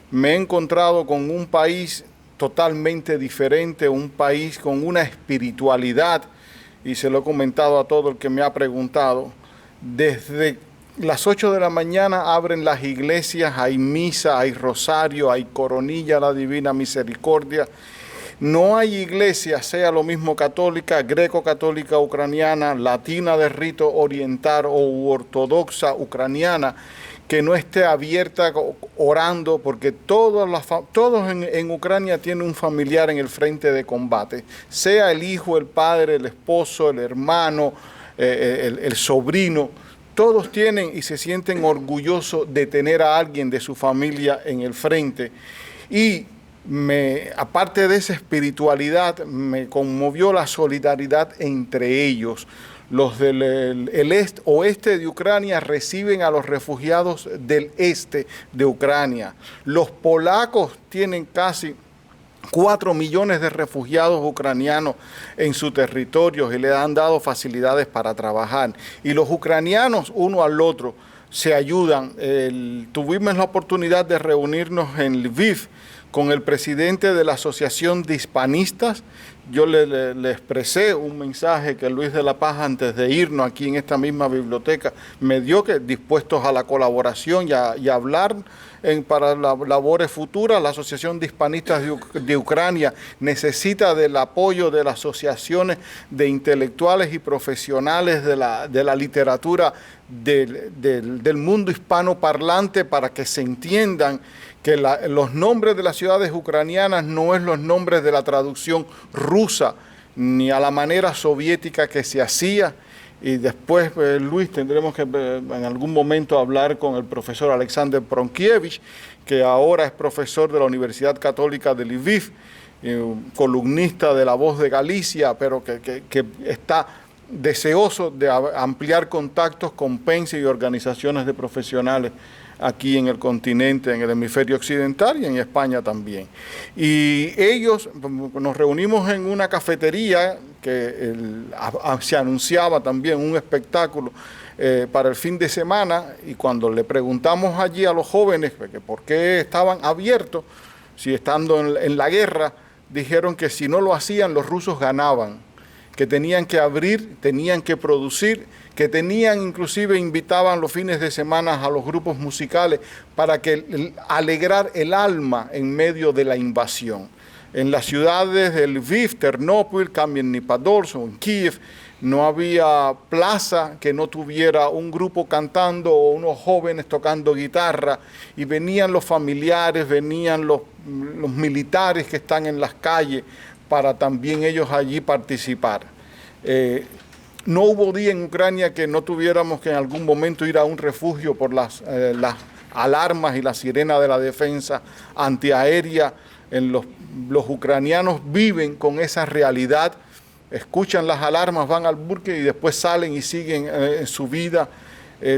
me he encontrado con un país totalmente diferente, un país con una espiritualidad, y se lo he comentado a todo el que me ha preguntado. Desde las 8 de la mañana abren las iglesias, hay misa, hay rosario, hay coronilla a la Divina Misericordia. No hay iglesia, sea lo mismo católica, greco-católica ucraniana, latina de rito oriental o ortodoxa ucraniana, que no esté abierta orando, porque todos en Ucrania tienen un familiar en el frente de combate, sea el hijo, el padre, el esposo, el hermano, el sobrino. Todos tienen y se sienten orgullosos de tener a alguien de su familia en el frente. Y aparte de esa espiritualidad, me conmovió la solidaridad entre ellos. Los del oeste de Ucrania reciben a los refugiados del este de Ucrania. Los polacos tienen casi 4 millones de refugiados ucranianos en su territorio y le han dado facilidades para trabajar. Y los ucranianos, uno al otro, se ayudan. Tuvimos la oportunidad de reunirnos en Lviv con el presidente de la Asociación de Hispanistas. Yo le expresé un mensaje que Luis de la Paz, antes de irnos aquí en esta misma biblioteca, me dio, que dispuestos a la colaboración y a hablar para las labores futuras. La Asociación de Hispanistas de Ucrania necesita del apoyo de las asociaciones de intelectuales y profesionales de la literatura del mundo hispanoparlante, para que se entiendan que los nombres de las ciudades ucranianas no es los nombres de la traducción rusa, ni a la manera soviética que se hacía. Y después, Luis, tendremos que en algún momento hablar con el profesor Alexander Pronkiewicz, que ahora es profesor de la Universidad Católica de Lviv, columnista de La Voz de Galicia, pero que está deseoso de ampliar contactos con Pense y organizaciones de profesionales aquí en el continente, en el hemisferio occidental y en España también. Y ellos, nos reunimos en una cafetería que se anunciaba también un espectáculo para el fin de semana, y cuando le preguntamos allí a los jóvenes que por qué estaban abiertos, si estando en la guerra, dijeron que si no lo hacían los rusos ganaban, que tenían que abrir, tenían que producir, que tenían, inclusive invitaban los fines de semana a los grupos musicales para que alegrar el alma en medio de la invasión. En las ciudades de Lviv, Ternópil, Kamienipadolsk, en Kiev, no había plaza que no tuviera un grupo cantando o unos jóvenes tocando guitarra, y venían los familiares, venían los militares que están en las calles para también ellos allí participar. No hubo día en Ucrania que no tuviéramos que en algún momento ir a un refugio por las alarmas y la sirena de la defensa antiaérea. Los ucranianos viven con esa realidad, escuchan las alarmas, van al búnker y después salen y siguen en su vida.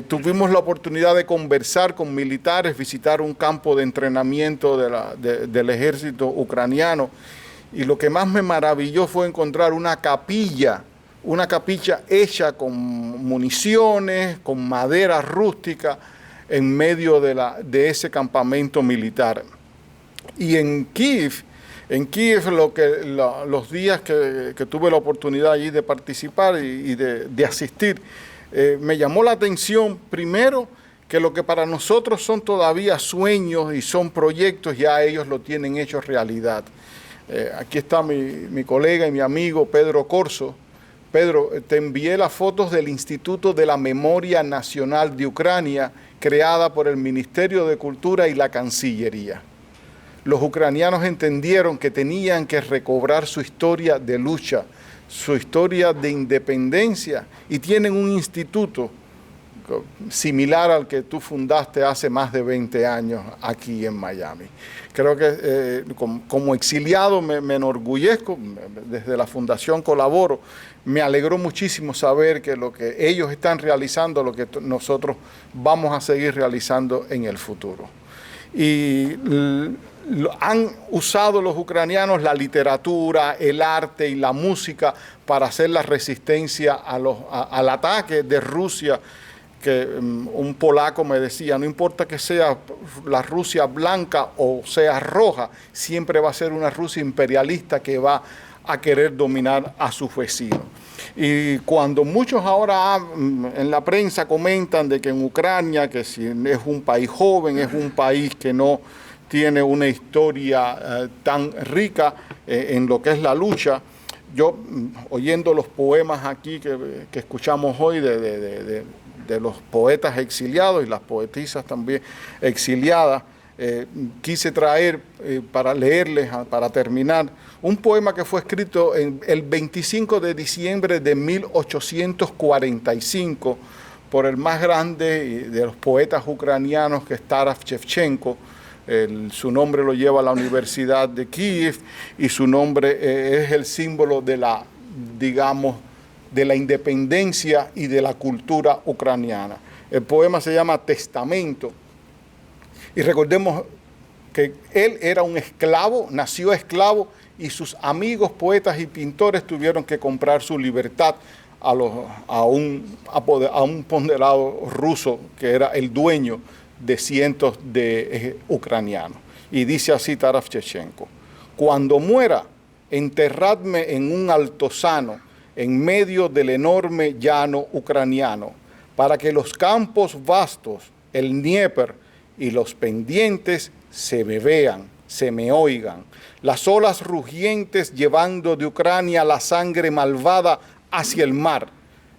Tuvimos la oportunidad de conversar con militares, visitar un campo de entrenamiento del ejército ucraniano, y lo que más me maravilló fue encontrar una capilla hecha con municiones, con madera rústica, en medio de ese campamento militar. Y en Kiev, los días que tuve la oportunidad allí de participar y de asistir, me llamó la atención, primero, que lo que para nosotros son todavía sueños y son proyectos, ya ellos lo tienen hecho realidad. Aquí está mi colega y mi amigo Pedro Corso. Pedro, te envié las fotos del Instituto de la Memoria Nacional de Ucrania, creada por el Ministerio de Cultura y la Cancillería. Los ucranianos entendieron que tenían que recobrar su historia de lucha, su historia de independencia, y tienen un instituto similar al que tú fundaste hace más de 20 años aquí en Miami. Creo que como exiliado me enorgullezco, desde la Fundación colaboro, me alegró muchísimo saber que lo que ellos están realizando, lo que nosotros vamos a seguir realizando en el futuro. Y han usado los ucranianos la literatura, el arte y la música para hacer la resistencia al ataque de Rusia, que un polaco me decía, no importa que sea la Rusia blanca o sea roja, siempre va a ser una Rusia imperialista que va a querer dominar a sus vecinos. Y cuando muchos ahora en la prensa comentan de que en Ucrania, que si es un país joven, es un país que no tiene una historia tan rica en lo que es la lucha, yo oyendo los poemas aquí que escuchamos hoy de los poetas exiliados y las poetisas también exiliadas, quise traer para leerles, para terminar, un poema que fue escrito el 25 de diciembre de 1845 por el más grande de los poetas ucranianos, que es Taras Shevchenko. Su nombre lo lleva a la Universidad de Kiev, y su nombre es el símbolo de la independencia y de la cultura ucraniana. El poema se llama Testamento, y recordemos que él era un esclavo, nació esclavo, y sus amigos poetas y pintores tuvieron que comprar su libertad a un ponderado ruso que era el dueño de cientos de ucranianos. Y dice así Taras Shevchenko: cuando muera, enterradme en un altozano en medio del enorme llano ucraniano, para que los campos vastos, el Dnieper y los pendientes se me vean, se me oigan, las olas rugientes llevando de Ucrania la sangre malvada hacia el mar.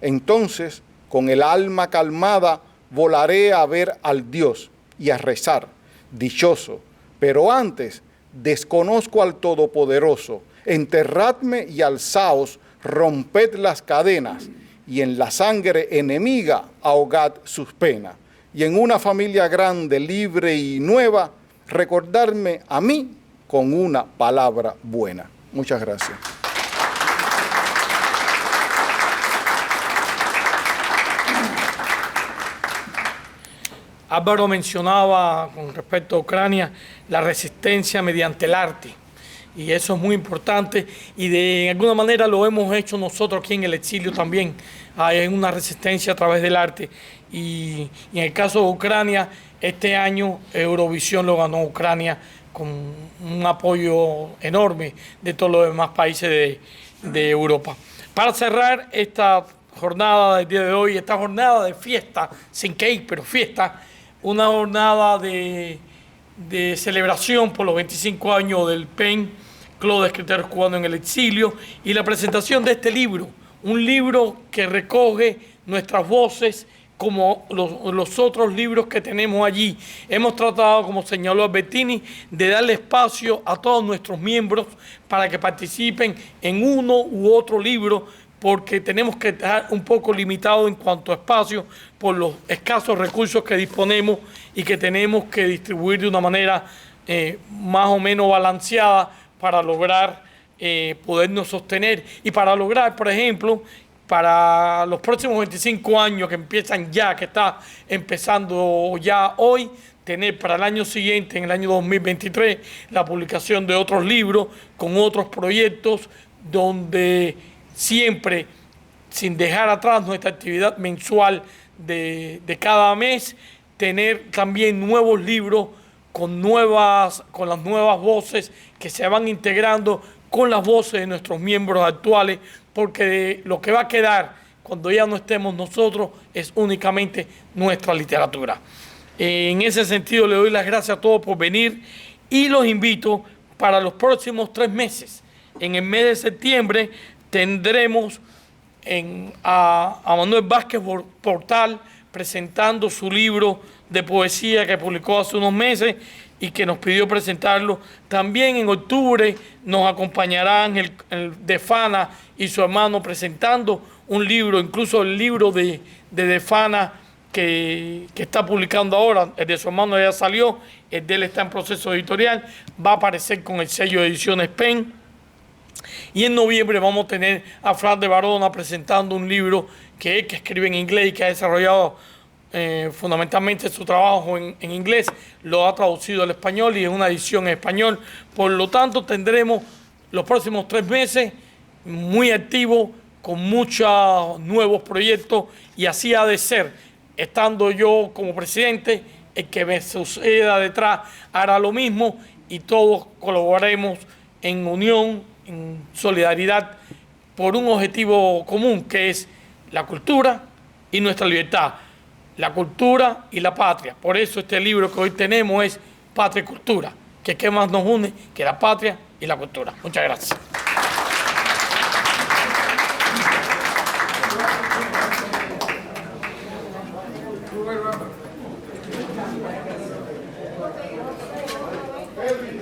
Entonces, con el alma calmada, volaré a ver al Dios y a rezar, dichoso. Pero antes, desconozco al Todopoderoso. Enterradme y alzaos, romped las cadenas, y en la sangre enemiga ahogad sus penas. Y en una familia grande, libre y nueva, recordarme a mí con una palabra buena. Muchas gracias. Álvaro mencionaba con respecto a Ucrania la resistencia mediante el arte. y eso es muy importante, y de alguna manera lo hemos hecho nosotros aquí en el exilio también. Hay una resistencia a través del arte, y en el caso de Ucrania, este año Eurovisión lo ganó Ucrania con un apoyo enorme de todos los demás países de Europa. Para cerrar esta jornada del día de hoy, esta jornada de fiesta, sin cake, pero fiesta, una jornada de celebración por los 25 años del PEN, Club de Escritores Cubanos en el Exilio, y la presentación de este libro, un libro que recoge nuestras voces como los otros libros que tenemos allí. Hemos tratado, como señaló Albertini, de darle espacio a todos nuestros miembros para que participen en uno u otro libro, porque tenemos que estar un poco limitados en cuanto a espacio por los escasos recursos que disponemos y que tenemos que distribuir de una manera más o menos balanceada para lograr podernos sostener y para lograr, por ejemplo, para los próximos 25 años que empiezan ya, que está empezando ya hoy, tener para el año siguiente, en el año 2023, la publicación de otros libros con otros proyectos donde siempre, sin dejar atrás nuestra actividad mensual de cada mes, tener también nuevos libros con las nuevas voces que se van integrando con las voces de nuestros miembros actuales, porque lo que va a quedar cuando ya no estemos nosotros es únicamente nuestra literatura. En ese sentido le doy las gracias a todos por venir y los invito para los próximos 3 meses. En el mes de septiembre tendremos a Manuel Vázquez Portal presentando su libro de poesía que publicó hace unos meses y que nos pidió presentarlo. También en octubre nos acompañarán el Defana y su hermano presentando un libro, incluso el libro de Defana que está publicando ahora. El de su hermano ya salió, el de él está en proceso editorial, va a aparecer con el sello de Ediciones PEN. Y en noviembre vamos a tener a Fran de Barona presentando un libro que escribe en inglés y que ha desarrollado fundamentalmente su trabajo en inglés, lo ha traducido al español y es una edición en español. Por lo tanto, tendremos los próximos 3 meses muy activos, con muchos nuevos proyectos, y así ha de ser. Estando yo como presidente, el que me suceda detrás hará lo mismo y todos colaboraremos en unión, en solidaridad, por un objetivo común, que es la cultura y nuestra libertad, la cultura y la patria. Por eso este libro que hoy tenemos es Patria y Cultura, que qué más nos une que la patria y la cultura. Muchas gracias.